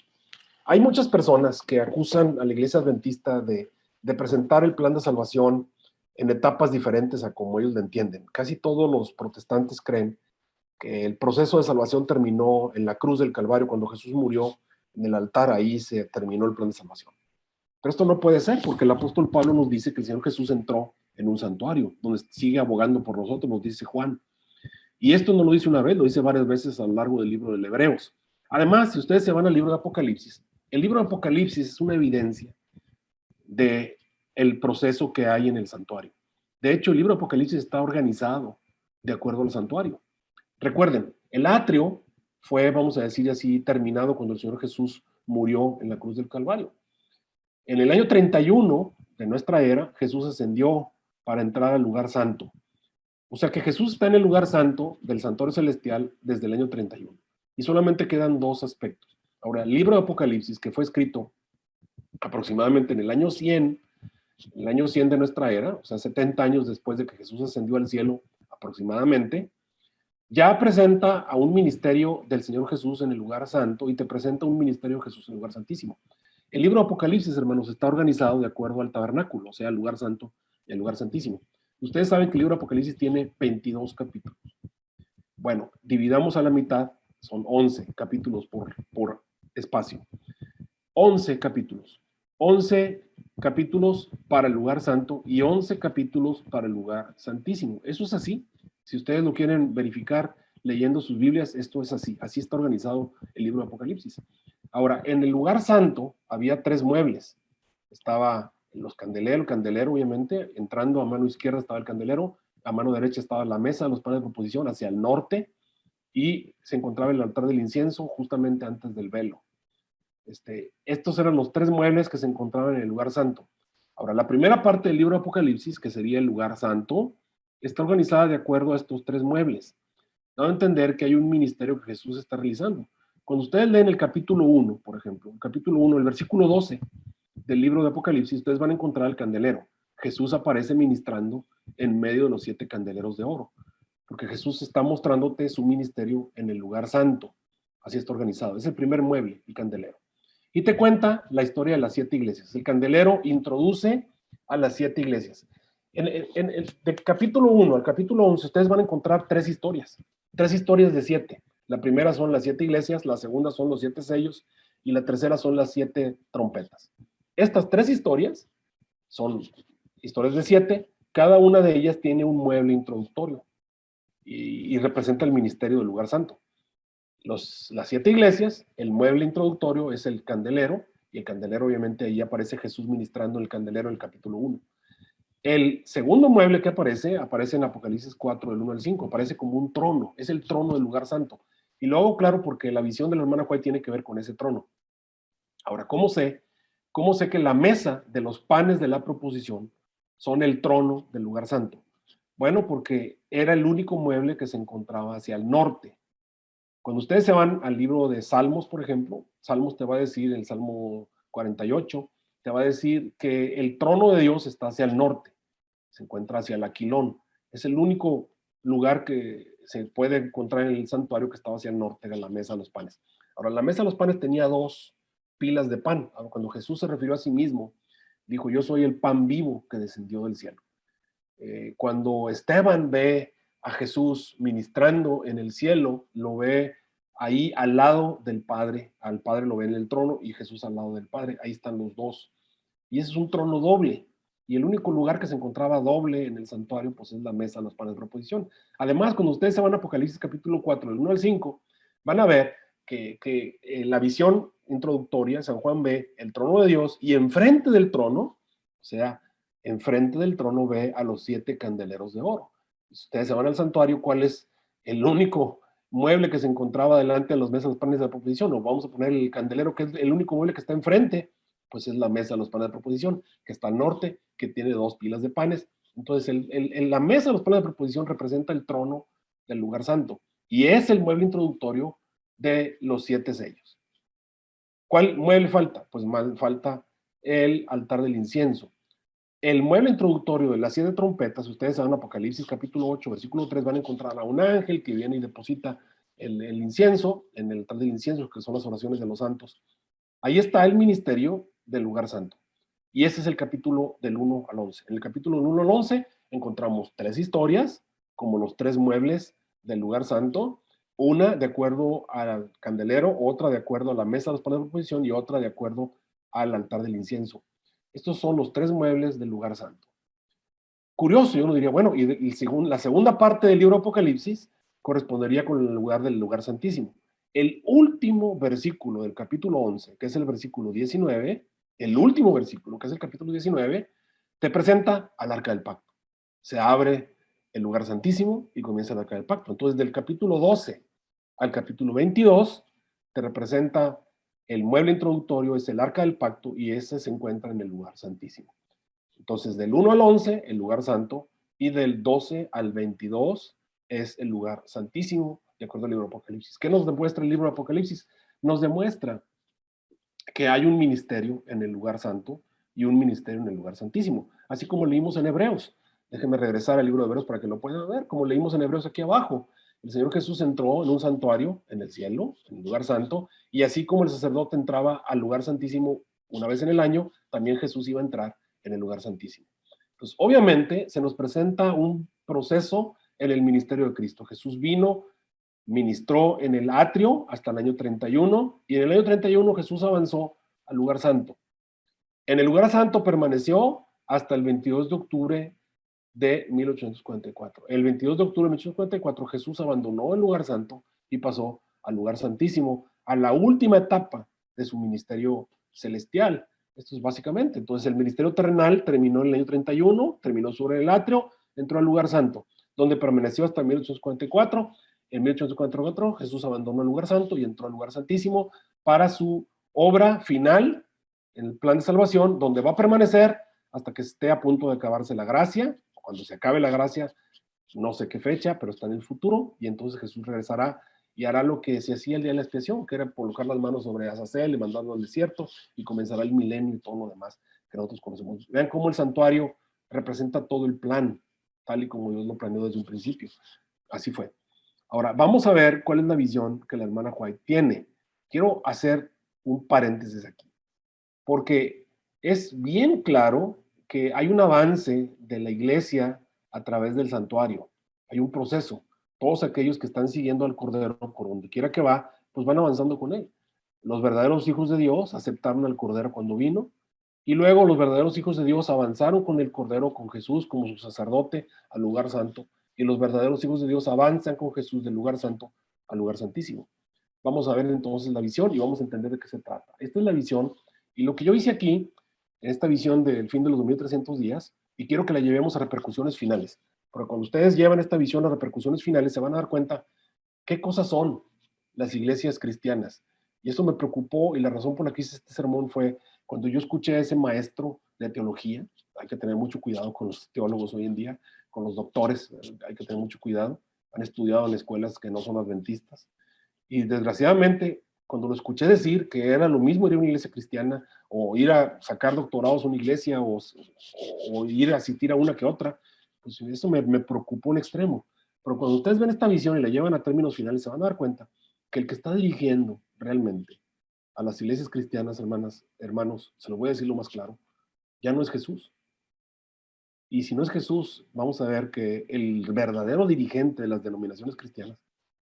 Hay muchas personas que acusan a la Iglesia Adventista de presentar el plan de salvación en etapas diferentes a como ellos lo entienden. Casi todos los protestantes creen que el proceso de salvación terminó en la cruz del Calvario, cuando Jesús murió en el altar. Ahí se terminó el plan de salvación. Pero esto no puede ser, porque el apóstol Pablo nos dice que el Señor Jesús entró en un santuario, donde sigue abogando por nosotros, nos dice Juan. Y esto no lo dice una vez, lo dice varias veces a lo largo del libro de Hebreos. Además, si ustedes se van al libro de Apocalipsis, el libro de Apocalipsis es una evidencia del proceso que hay en el santuario. De hecho, el libro de Apocalipsis está organizado de acuerdo al santuario. Recuerden, el atrio fue, vamos a decir así, terminado cuando el Señor Jesús murió en la cruz del Calvario. En el año 31 de nuestra era, Jesús ascendió para entrar al lugar santo. O sea que Jesús está en el lugar santo del santuario celestial desde el año 31. Y solamente quedan 2 aspectos. Ahora, el libro de Apocalipsis, que fue escrito aproximadamente en el año 100 de nuestra era, o sea, 70 años después de que Jesús ascendió al cielo aproximadamente, ya presenta a un ministerio del Señor Jesús en el lugar santo, y te presenta un ministerio de Jesús en el lugar santísimo. El libro de Apocalipsis, hermanos, está organizado de acuerdo al tabernáculo, o sea, el lugar santo y el lugar santísimo. Ustedes saben que el libro de Apocalipsis tiene 22 capítulos. Bueno, dividamos a la mitad, son 11 capítulos por espacio. 11 capítulos. 11 capítulos para el lugar santo y 11 capítulos para el lugar santísimo. Eso es así. Si ustedes lo quieren verificar leyendo sus Biblias, esto es así. Así está organizado el libro de Apocalipsis. Ahora, en el lugar santo había 3 muebles. Estaba el candelero, obviamente, entrando a mano izquierda estaba el candelero, a mano derecha estaba la mesa de los panes de proposición hacia el norte, y se encontraba el altar del incienso justamente antes del velo. Estos eran los 3 muebles que se encontraban en el lugar santo. Ahora, la primera parte del libro de Apocalipsis, que sería el lugar santo, está organizada de acuerdo a estos 3 muebles. Dando a entender que hay un ministerio que Jesús está realizando. Cuando ustedes leen el capítulo 1, por ejemplo, el capítulo 1, el versículo 12 del libro de Apocalipsis, ustedes van a encontrar el candelero. Jesús aparece ministrando en medio de los 7 candeleros de oro, porque Jesús está mostrándote su ministerio en el lugar santo. Así está organizado. Es el primer mueble, el candelero. Y te cuenta la historia de las 7 iglesias. El candelero introduce a las 7 iglesias. Del capítulo 1 al capítulo 11, ustedes van a encontrar 3 historias. 3 historias de 7. La primera son las 7 iglesias, la segunda son los 7 sellos, y la tercera son las 7 trompetas. Estas 3 historias son historias de 7. Cada una de ellas tiene un mueble introductorio y representa el ministerio del lugar santo. Las 7 iglesias, el mueble introductorio es el candelero, y el candelero, obviamente, ahí aparece Jesús ministrando el candelero en el capítulo 1. El segundo mueble que aparece en Apocalipsis 4, del 1 al 5, aparece como un trono, es el trono del lugar santo. Y lo hago claro porque la visión de la hermana White tiene que ver con ese trono. Ahora, ¿cómo sé que la mesa de los panes de la proposición son el trono del lugar santo? Bueno, porque era el único mueble que se encontraba hacia el norte. Cuando ustedes se van al libro de Salmos, por ejemplo, Salmos te va a decir, el Salmo 48, te va a decir que el trono de Dios está hacia el norte, se encuentra hacia el Aquilón. Es el único lugar que se puede encontrar en el santuario que estaba hacia el norte, de la mesa de los panes. Ahora, la mesa de los panes tenía 2 pilas de pan. Cuando Jesús se refirió a sí mismo, dijo: yo soy el pan vivo que descendió del cielo. Cuando Esteban ve a Jesús ministrando en el cielo, lo ve ahí al lado del Padre. Al Padre lo ve en el trono y Jesús al lado del Padre. Ahí están los 2. Y ese es un trono doble. Y el único lugar que se encontraba doble en el santuario, pues es la mesa de los panes de proposición. Además, cuando ustedes se van a Apocalipsis capítulo 4, del 1 al 5, van a ver que la visión introductoria, San Juan ve el trono de Dios, y enfrente del trono, o sea, enfrente del trono ve a los 7 candeleros de oro. Si ustedes se van al santuario, ¿cuál es el único mueble que se encontraba delante de las mesas de los panes de la proposición? O vamos a poner el candelero, que es el único mueble que está enfrente, pues es la mesa de los panes de proposición, que está al norte, que tiene 2 pilas de panes. Entonces, la mesa de los panes de proposición representa el trono del lugar santo, y es el mueble introductorio de los 7 sellos. ¿Cuál mueble falta? Pues falta el altar del incienso. El mueble introductorio de las 7 trompetas, ustedes saben, Apocalipsis capítulo 8, versículo 3, van a encontrar a un ángel que viene y deposita el incienso, en el altar del incienso, que son las oraciones de los santos. Ahí está el ministerio del lugar santo. Y ese es el capítulo del 1 al 11. En el capítulo del 1 al 11 encontramos 3 historias, como los 3 muebles del lugar santo, una de acuerdo al candelero, otra de acuerdo a la mesa de los panes de proposición y otra de acuerdo al altar del incienso. Estos son los 3 muebles del lugar santo. Curioso, yo uno diría, bueno, la segunda parte del libro Apocalipsis correspondería con el lugar del lugar santísimo. El último versículo del capítulo 11, que es el versículo 19, el último versículo, que es el capítulo 19, te presenta al arca del pacto. Se abre el lugar santísimo y comienza el arca del pacto. Entonces, del capítulo 12 al capítulo 22, te representa el mueble introductorio, es el arca del pacto, y ese se encuentra en el lugar santísimo. Entonces, del 1 al 11, el lugar santo, y del 12 al 22 es el lugar santísimo, de acuerdo al libro de Apocalipsis. ¿Qué nos demuestra el libro de Apocalipsis? Nos demuestra que hay un ministerio en el lugar santo y un ministerio en el lugar santísimo, así como leímos en Hebreos. Déjenme regresar al libro de Hebreos para que lo puedan ver, como leímos en Hebreos aquí abajo. El Señor Jesús entró en un santuario en el cielo, en el lugar santo, y así como el sacerdote entraba al lugar santísimo una vez en el año, también Jesús iba a entrar en el lugar santísimo. Pues obviamente se nos presenta un proceso en el ministerio de Cristo. Jesús vino, ministró en el atrio hasta el año 31, y en el año 31 Jesús avanzó al lugar santo. En el lugar santo permaneció hasta el 22 de octubre de 1844. El 22 de octubre de 1844 Jesús abandonó el lugar santo y pasó al lugar santísimo, a la última etapa de su ministerio celestial. Esto es básicamente. Entonces el ministerio terrenal terminó en el año 31, terminó sobre el atrio, entró al lugar santo. donde permaneció hasta 1844. En 1844 Jesús abandonó el lugar santo y entró al lugar santísimo para su obra final, en el plan de salvación, donde va a permanecer hasta que esté a punto de acabarse la gracia. Cuando se acabe la gracia, no sé qué fecha, pero está en el futuro, y entonces Jesús regresará y hará lo que se hacía el día de la expiación, que era colocar las manos sobre Azazel y mandarlo al desierto, y comenzará el milenio y todo lo demás que nosotros conocemos. Vean cómo el santuario representa todo el plan, tal y como Dios lo planeó desde un principio. Así fue. Ahora, vamos a ver cuál es la visión que la hermana White tiene. Quiero hacer un paréntesis aquí, porque es bien claro que hay un avance de la iglesia a través del santuario. Hay un proceso. Todos aquellos que están siguiendo al Cordero por donde quiera que va, pues van avanzando con él. Los verdaderos hijos de Dios aceptaron al Cordero cuando vino, y luego los verdaderos hijos de Dios avanzaron con el Cordero, con Jesús como su sacerdote al lugar santo, y los verdaderos hijos de Dios avanzan con Jesús del lugar santo al lugar santísimo. Vamos a ver entonces la visión y vamos a entender de qué se trata. Esta es la visión, y lo que yo hice aquí, en esta visión del fin de los 2300 días, y quiero que la llevemos a repercusiones finales, porque cuando ustedes llevan esta visión a repercusiones finales, se van a dar cuenta qué cosas son las iglesias cristianas. Y eso me preocupó, y la razón por la que hice este sermón fue cuando yo escuché a ese maestro de teología. Hay que tener mucho cuidado con los teólogos hoy en día, con los doctores, hay que tener mucho cuidado. Han estudiado en escuelas que no son adventistas. Y desgraciadamente, cuando lo escuché decir que era lo mismo ir a una iglesia cristiana, o ir a sacar doctorados a una iglesia, o ir a asistir a una que otra, pues eso me preocupó en extremo. Pero cuando ustedes ven esta visión y la llevan a términos finales, se van a dar cuenta que el que está dirigiendo realmente a las iglesias cristianas, hermanas, hermanos, se lo voy a decir lo más claro, ya no es Jesús. Y si no es Jesús, vamos a ver que el verdadero dirigente de las denominaciones cristianas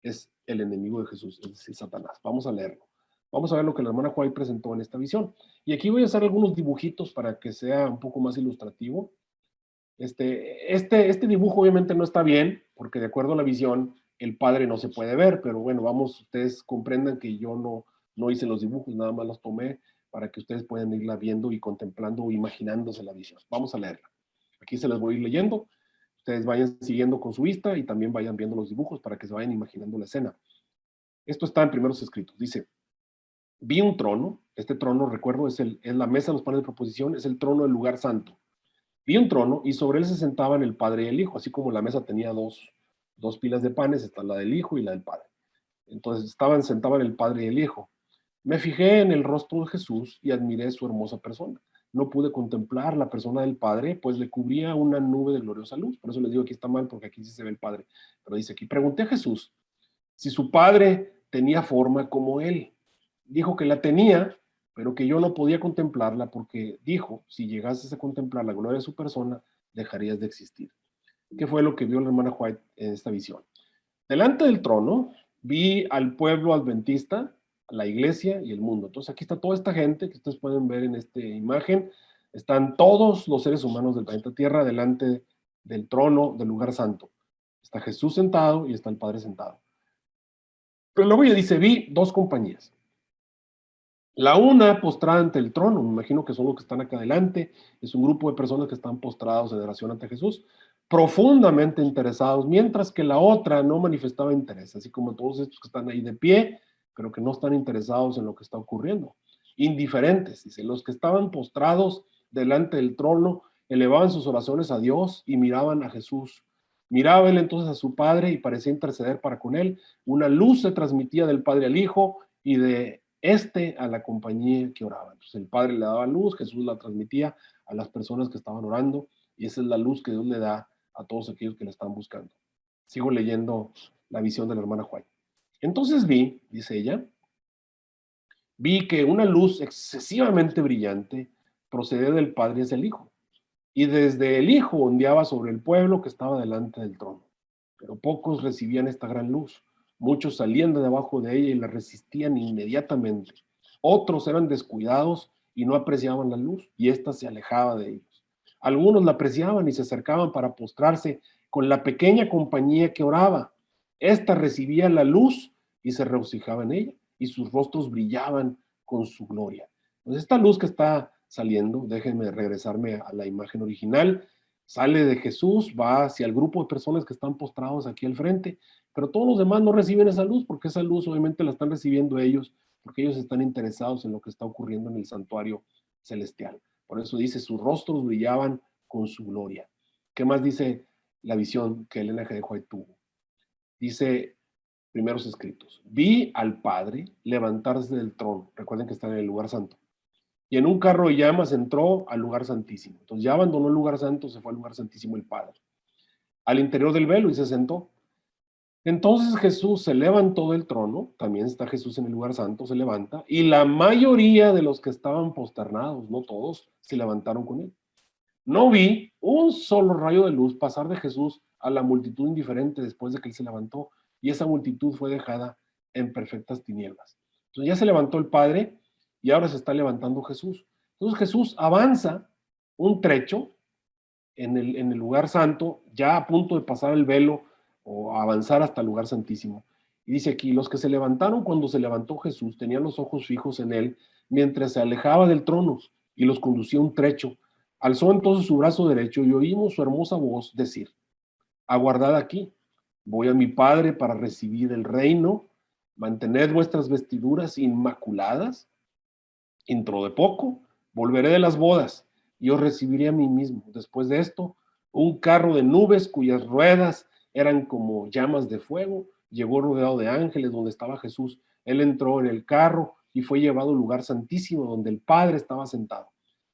es el enemigo de Jesús, es decir, Satanás. Vamos a leerlo. Vamos a ver lo que la hermana White presentó en esta visión. Y aquí voy a hacer algunos dibujitos para que sea un poco más ilustrativo. Este dibujo obviamente no está bien, porque de acuerdo a la visión, el Padre no se puede ver, pero bueno, vamos, ustedes comprendan que yo no hice los dibujos, nada más los tomé para que ustedes puedan irla viendo y contemplando o imaginándose la visión. Vamos a leerla. Aquí se las voy a ir leyendo. Ustedes vayan siguiendo con su vista y también vayan viendo los dibujos para que se vayan imaginando la escena. Esto está en Primeros Escritos. Dice: vi un trono. Este trono, recuerdo, es la mesa de los panes de proposición, es el trono del lugar santo. Vi un trono y sobre él se sentaban el Padre y el Hijo, así como la mesa tenía dos pilas de panes, está la del Hijo y la del Padre. Entonces sentaban el Padre y el Hijo. Me fijé en el rostro de Jesús y admiré su hermosa persona. No pude contemplar la persona del Padre, pues le cubría una nube de gloriosa luz. Por eso les digo, aquí está mal, porque aquí sí se ve el Padre. Pero dice aquí: pregunté a Jesús si su Padre tenía forma como él. Dijo que la tenía, pero que yo no podía contemplarla, porque dijo, si llegases a contemplar la gloria de su persona, dejarías de existir. ¿Qué fue lo que vio la hermana White en esta visión? Delante del trono vi al pueblo adventista, la iglesia y el mundo. Entonces aquí está toda esta gente que ustedes pueden ver en esta imagen. Están todos los seres humanos del planeta Tierra delante del trono del lugar santo. Está Jesús sentado y está el Padre sentado. Pero luego ella dice: vi dos compañías. La una postrada ante el trono, me imagino que son los que están acá adelante, es un grupo de personas que están postrados en oración ante Jesús, profundamente interesados, mientras que la otra no manifestaba interés, así como todos estos que están ahí de pie, pero que no están interesados en lo que está ocurriendo. Indiferentes, dice, los que estaban postrados delante del trono elevaban sus oraciones a Dios y miraban a Jesús. Miraba él entonces a su Padre y parecía interceder para con él. Una luz se transmitía del Padre al Hijo y de a la compañía que oraba. Entonces el Padre le daba luz, Jesús la transmitía a las personas que estaban orando, y esa es la luz que Dios le da a todos aquellos que le están buscando. Sigo leyendo la visión de la hermana White. Entonces vi, dice ella, vi que una luz excesivamente brillante procedía del Padre hacia el Hijo, y desde el Hijo ondeaba sobre el pueblo que estaba delante del trono. Pero pocos recibían esta gran luz. Muchos salían de debajo de ella y la resistían inmediatamente. Otros eran descuidados y no apreciaban la luz, y ésta se alejaba de ellos. Algunos la apreciaban y se acercaban para postrarse con la pequeña compañía que oraba. Esta recibía la luz y se regocijaba en ella, y sus rostros brillaban con su gloria. Pues esta luz que está saliendo, déjenme regresarme a la imagen original, Sale de Jesús, va hacia el grupo de personas que están postrados aquí al frente, pero todos los demás no reciben esa luz, porque esa luz obviamente la están recibiendo ellos, porque ellos están interesados en lo que está ocurriendo en el santuario celestial. Por eso dice, sus rostros brillaban con su gloria. ¿Qué más dice la visión que Elena G. de White tuvo? Dice, primeros escritos, vi al Padre levantarse del trono. Recuerden que está en el lugar santo. Y en un carro de llamas entró al lugar santísimo. Entonces ya abandonó el lugar santo, se fue al lugar santísimo el Padre. Al interior del velo y se sentó. Entonces Jesús se levantó del trono, también está Jesús en el lugar santo, se levanta, y la mayoría de los que estaban posternados, no todos, se levantaron con él. No vi un solo rayo de luz pasar de Jesús a la multitud indiferente después de que él se levantó, y esa multitud fue dejada en perfectas tinieblas. Entonces ya se levantó el Padre, y ahora se está levantando Jesús. Entonces Jesús avanza un trecho en el lugar santo, ya a punto de pasar el velo o avanzar hasta el lugar santísimo. Y dice aquí, los que se levantaron cuando se levantó Jesús tenían los ojos fijos en él mientras se alejaba del trono y los conducía un trecho. Alzó entonces su brazo derecho y oímos su hermosa voz decir, aguardad aquí, voy a mi Padre para recibir el reino, mantened vuestras vestiduras inmaculadas. Dentro de poco volveré de las bodas y os recibiré a mí mismo. Después de esto, un carro de nubes cuyas ruedas eran como llamas de fuego llegó rodeado de ángeles donde estaba Jesús. Él entró en el carro y fue llevado al lugar santísimo donde el Padre estaba sentado.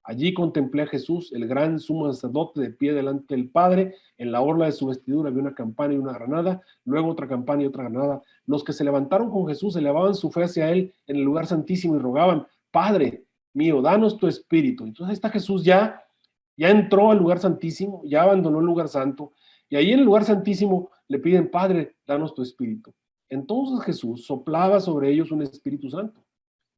Allí contemplé a Jesús, el gran sumo sacerdote, de pie delante del Padre. En la orla de su vestidura había una campana y una granada, luego otra campana y otra granada. Los que se levantaron con Jesús elevaban su fe hacia él en el lugar santísimo y rogaban, Padre mío, danos tu espíritu. Entonces ahí está Jesús ya entró al lugar santísimo, ya abandonó el lugar santo, y ahí en el lugar santísimo le piden, Padre, danos tu espíritu. Entonces Jesús soplaba sobre ellos un Espíritu Santo.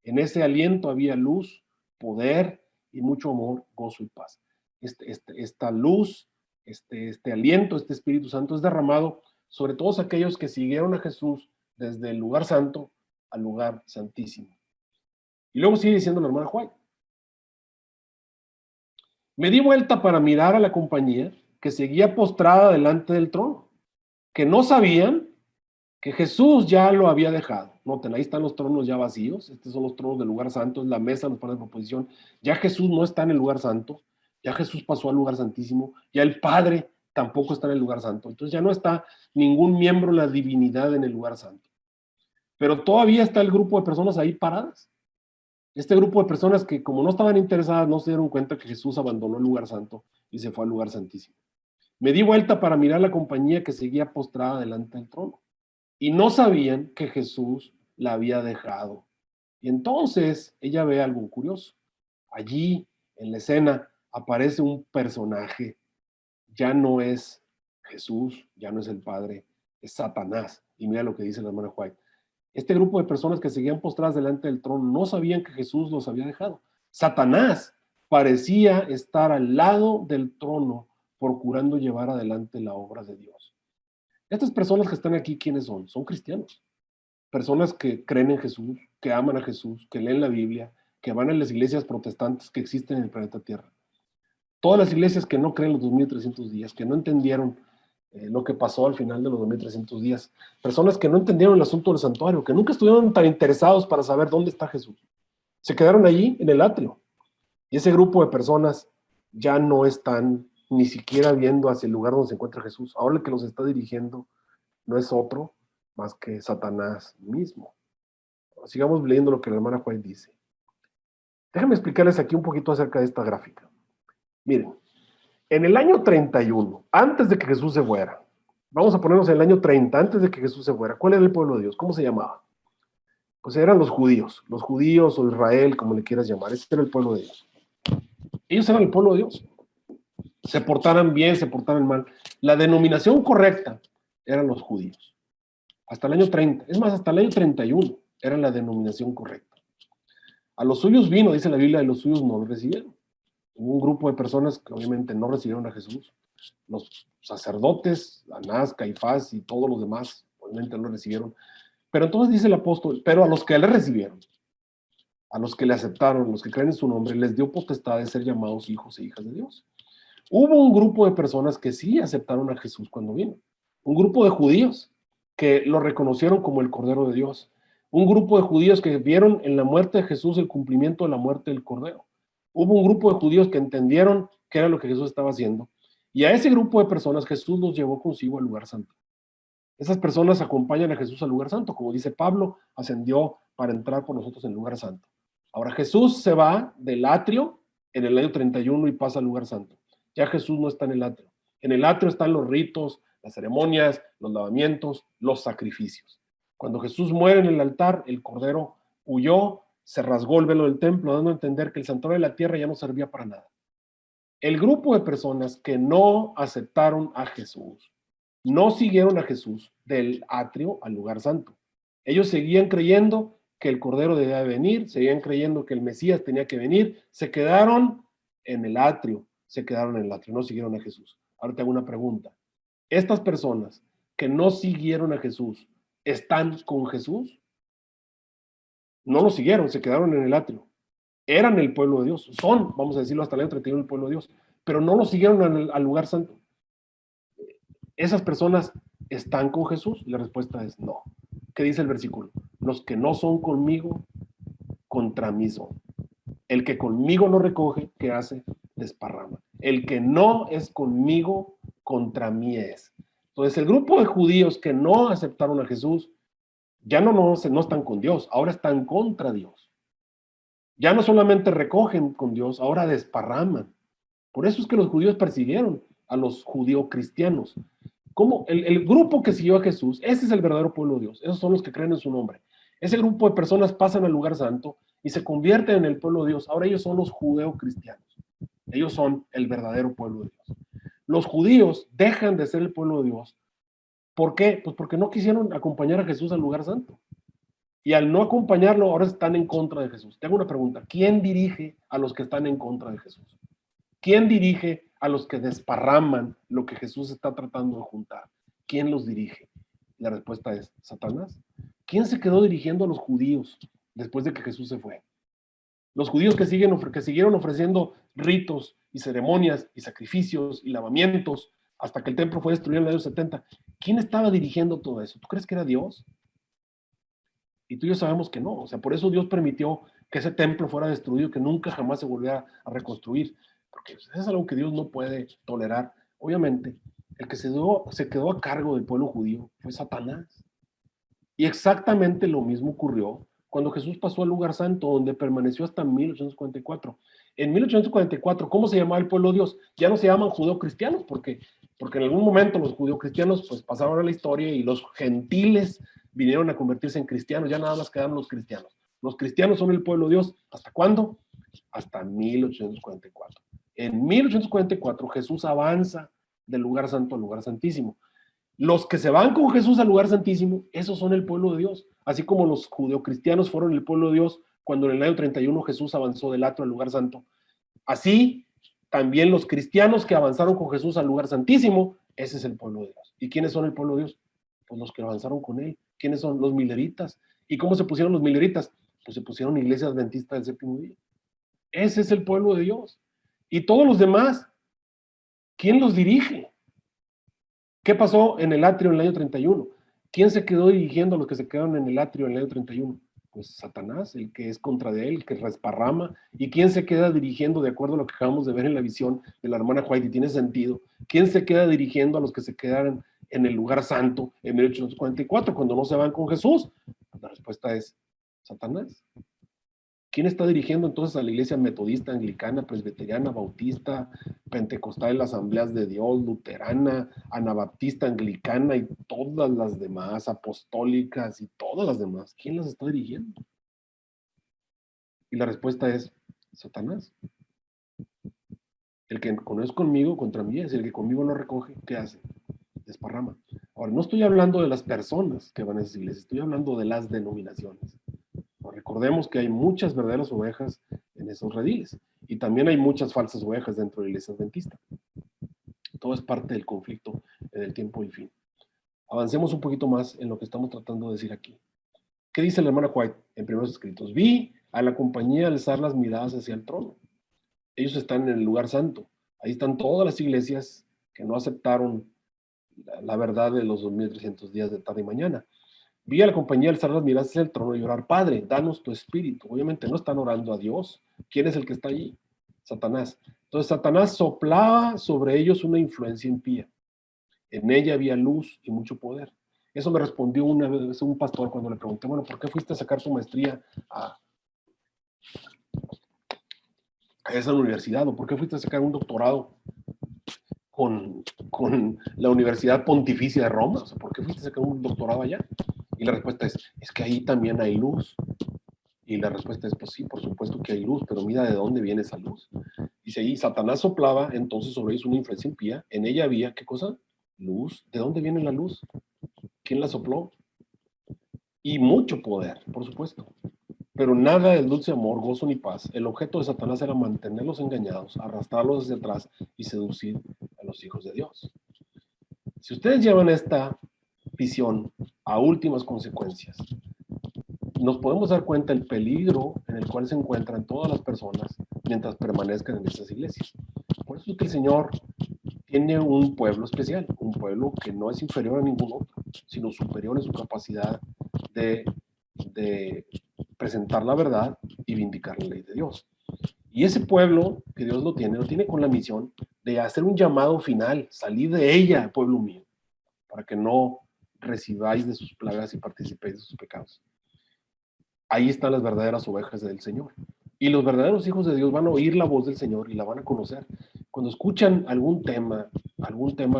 En ese aliento había luz, poder y mucho amor, gozo y paz. Esta luz, este aliento, este Espíritu Santo es derramado sobre todos aquellos que siguieron a Jesús desde el lugar santo al lugar santísimo. Y luego sigue diciendo la hermana White. Me di vuelta para mirar a la compañía que seguía postrada delante del trono, que no sabían que Jesús ya lo había dejado. Noten, ahí están los tronos ya vacíos. Estos son los tronos del lugar santo, es la mesa, los panes de proposición. Ya Jesús no está en el lugar santo, ya Jesús pasó al lugar santísimo, ya el Padre tampoco está en el lugar santo. Entonces ya no está ningún miembro de la divinidad en el lugar santo. Pero todavía está el grupo de personas ahí paradas. Este grupo de personas que, como no estaban interesadas, no se dieron cuenta que Jesús abandonó el lugar santo y se fue al lugar santísimo. Me di vuelta para mirar la compañía que seguía postrada delante del trono. Y no sabían que Jesús la había dejado. Y entonces ella ve algo curioso. Allí, en la escena, aparece un personaje. Ya no es Jesús, ya no es el Padre, es Satanás. Y mira lo que dice la hermana White. Este grupo de personas que seguían postradas delante del trono no sabían que Jesús los había dejado. Satanás parecía estar al lado del trono procurando llevar adelante la obra de Dios. Estas personas que están aquí, ¿quiénes son? Son cristianos. Personas que creen en Jesús, que aman a Jesús, que leen la Biblia, que van a las iglesias protestantes que existen en el planeta Tierra. Todas las iglesias que no creen los 2300 días, que no entendieron lo que pasó al final de los 2300 días. Personas que no entendieron el asunto del santuario, que nunca estuvieron tan interesados para saber dónde está Jesús. Se quedaron allí en el atrio. Y ese grupo de personas ya no están ni siquiera viendo hacia el lugar donde se encuentra Jesús. Ahora el que los está dirigiendo no es otro más que Satanás mismo. Sigamos leyendo lo que la hermana Juan dice. Déjenme explicarles aquí un poquito acerca de esta gráfica. Miren, en el año 31, antes de que Jesús se fuera, vamos a ponernos en el año 30, antes de que Jesús se fuera, ¿cuál era el pueblo de Dios? ¿Cómo se llamaba? Pues eran los judíos o Israel, como le quieras llamar. Ese era el pueblo de Dios. Ellos eran el pueblo de Dios. Se portaran bien, se portaran mal. La denominación correcta eran los judíos. Hasta el año 30, es más, hasta el año 31 era la denominación correcta. A los suyos vino, dice la Biblia, y los suyos no lo recibieron. Hubo un grupo de personas que obviamente no recibieron a Jesús. Los sacerdotes, Anás, Caifás y todos los demás, obviamente no lo recibieron. Pero entonces dice el apóstol, pero a los que le recibieron, a los que le aceptaron, los que creen en su nombre, les dio potestad de ser llamados hijos e hijas de Dios. Hubo un grupo de personas que sí aceptaron a Jesús cuando vino. Un grupo de judíos que lo reconocieron como el Cordero de Dios. Un grupo de judíos que vieron en la muerte de Jesús el cumplimiento de la muerte del Cordero. Hubo un grupo de judíos que entendieron qué era lo que Jesús estaba haciendo. Y a ese grupo de personas Jesús los llevó consigo al lugar santo. Esas personas acompañan a Jesús al lugar santo. Como dice Pablo, ascendió para entrar por nosotros en el lugar santo. Ahora Jesús se va del atrio en el año 31 y pasa al lugar santo. Ya Jesús no está en el atrio. En el atrio están los ritos, las ceremonias, los lavamientos, los sacrificios. Cuando Jesús muere en el altar, el Cordero huyó, se rasgó el velo del templo, dando a entender que el santuario de la tierra ya no servía para nada. El grupo de personas que no aceptaron a Jesús, no siguieron a Jesús del atrio al lugar santo. Ellos seguían creyendo que el Cordero debía venir, seguían creyendo que el Mesías tenía que venir, se quedaron en el atrio, no siguieron a Jesús. Ahora te hago una pregunta. Estas personas que no siguieron a Jesús, ¿están con Jesús? No lo siguieron, se quedaron en el atrio. Eran el pueblo de Dios, son, vamos a decirlo hasta el año 31, el pueblo de Dios, pero no lo siguieron al lugar santo. ¿Esas personas están con Jesús? La respuesta es no. ¿Qué dice el versículo? Los que no son conmigo, contra mí son. El que conmigo no recoge, ¿qué hace? Desparrama. El que no es conmigo, contra mí es. Entonces el grupo de judíos que no aceptaron a Jesús, ya no están con Dios, ahora están contra Dios. Ya no solamente recogen con Dios, ahora desparraman. Por eso es que los judíos persiguieron a los judío-cristianos. ¿Cómo? El grupo que siguió a Jesús, ese es el verdadero pueblo de Dios. Esos son los que creen en su nombre. Ese grupo de personas pasan al lugar santo y se convierten en el pueblo de Dios. Ahora ellos son los judeo-cristianos. Ellos son el verdadero pueblo de Dios. Los judíos dejan de ser el pueblo de Dios. ¿Por qué? Pues porque no quisieron acompañar a Jesús al lugar santo. Y al no acompañarlo, ahora están en contra de Jesús. Te hago una pregunta. ¿Quién dirige a los que están en contra de Jesús? ¿Quién dirige a los que desparraman lo que Jesús está tratando de juntar? ¿Quién los dirige? La respuesta es Satanás. ¿Quién se quedó dirigiendo a los judíos después de que Jesús se fue? Los judíos que siguieron ofreciendo ritos y ceremonias y sacrificios y lavamientos hasta que el templo fue destruido en el año 70. ¿Quién estaba dirigiendo todo eso? ¿Tú crees que era Dios? Y tú y yo sabemos que no. O sea, por eso Dios permitió que ese templo fuera destruido, que nunca jamás se volviera a reconstruir. Porque eso es algo que Dios no puede tolerar. Obviamente, el que se quedó a cargo del pueblo judío fue Satanás. Y exactamente lo mismo ocurrió cuando Jesús pasó al lugar santo, donde permaneció hasta 1844. En 1844, ¿cómo se llamaba el pueblo de Dios? Ya no se llaman judeocristianos, porque en algún momento los judeocristianos pues pasaron a la historia y los gentiles vinieron a convertirse en cristianos, ya nada más quedaron los cristianos. Los cristianos son el pueblo de Dios. ¿Hasta cuándo? Hasta 1844. En 1844 Jesús avanza del lugar santo al lugar santísimo. Los que se van con Jesús al lugar santísimo, esos son el pueblo de Dios. Así como los judeocristianos fueron el pueblo de Dios cuando en el año 31 Jesús avanzó del atrio al lugar santo. Así, también los cristianos que avanzaron con Jesús al lugar santísimo, ese es el pueblo de Dios. ¿Y quiénes son el pueblo de Dios? Pues los que avanzaron con él. ¿Quiénes son? Los mileritas. ¿Y cómo se pusieron los mileritas? Pues se pusieron iglesia adventista del séptimo día. Ese es el pueblo de Dios. Y todos los demás, ¿quién los dirige? ¿Qué pasó en el atrio en el año 31? ¿Quién se quedó dirigiendo a los que se quedaron en el atrio en el año 31? Pues Satanás, el que es contra de él, el que resparrama. ¿Y quién se queda dirigiendo, de acuerdo a lo que acabamos de ver en la visión de la hermana White, y tiene sentido? ¿Quién se queda dirigiendo a los que se quedaron en el lugar santo en 1844, cuando no se van con Jesús? Pues la respuesta es Satanás. ¿Quién está dirigiendo entonces a la iglesia metodista, anglicana, presbiteriana, bautista, pentecostal, asambleas de Dios, luterana, anabaptista, anglicana y todas las demás, apostólicas y todas las demás? ¿Quién las está dirigiendo? Y la respuesta es Satanás. El que no es conmigo, contra mí es. El que conmigo no recoge, ¿qué hace? Desparrama. Ahora, no estoy hablando de las personas que van a esas iglesias, estoy hablando de las denominaciones. Recordemos que hay muchas verdaderas ovejas en esos rediles y también hay muchas falsas ovejas dentro de la iglesia adventista. Todo es parte del conflicto en el tiempo y fin. Avancemos un poquito más en lo que estamos tratando de decir aquí. ¿Qué dice la hermana White en Primeros Escritos? Vi a la compañía alzar las miradas hacia el trono. Ellos están en el lugar santo. Ahí están todas las iglesias que no aceptaron la verdad de los 2300 días de tarde y mañana. Vi a la compañía alzar las miradas hacia el trono y orar: Padre, danos tu espíritu. Obviamente no están orando a Dios. ¿Quién es el que está allí? Satanás. Entonces Satanás soplaba sobre ellos una influencia impía. En ella había luz y mucho poder. Eso me respondió una vez un pastor cuando le pregunté: bueno, ¿por qué fuiste a sacar tu maestría a esa universidad? ¿O por qué fuiste a sacar un doctorado con la Universidad Pontificia de Roma? O sea, ¿por qué fuiste a sacar un doctorado allá? Y la respuesta es que ahí también hay luz. Y la respuesta es: pues sí, por supuesto que hay luz, pero mira de dónde viene esa luz. Dice ahí: Satanás soplaba entonces sobre ellos una influencia impía. En ella había, ¿qué cosa? Luz. ¿De dónde viene la luz? ¿Quién la sopló? Y mucho poder, por supuesto. Pero nada del dulce amor, gozo ni paz. El objeto de Satanás era mantenerlos engañados, arrastrarlos hacia atrás y seducir a los hijos de Dios. Si ustedes llevan esta visión a últimas consecuencias, nos podemos dar cuenta del peligro en el cual se encuentran todas las personas mientras permanezcan en estas iglesias. Por eso es que el Señor tiene un pueblo especial, un pueblo que no es inferior a ningún otro, sino superior en su capacidad de presentar la verdad y vindicar la ley de Dios. Y ese pueblo que Dios lo tiene con la misión de hacer un llamado final: salir de ella, pueblo mío, para que no recibáis de sus plagas y participéis de sus pecados. Ahí están las verdaderas ovejas del Señor. Y los verdaderos hijos de Dios van a oír la voz del Señor y la van a conocer. Cuando escuchan algún tema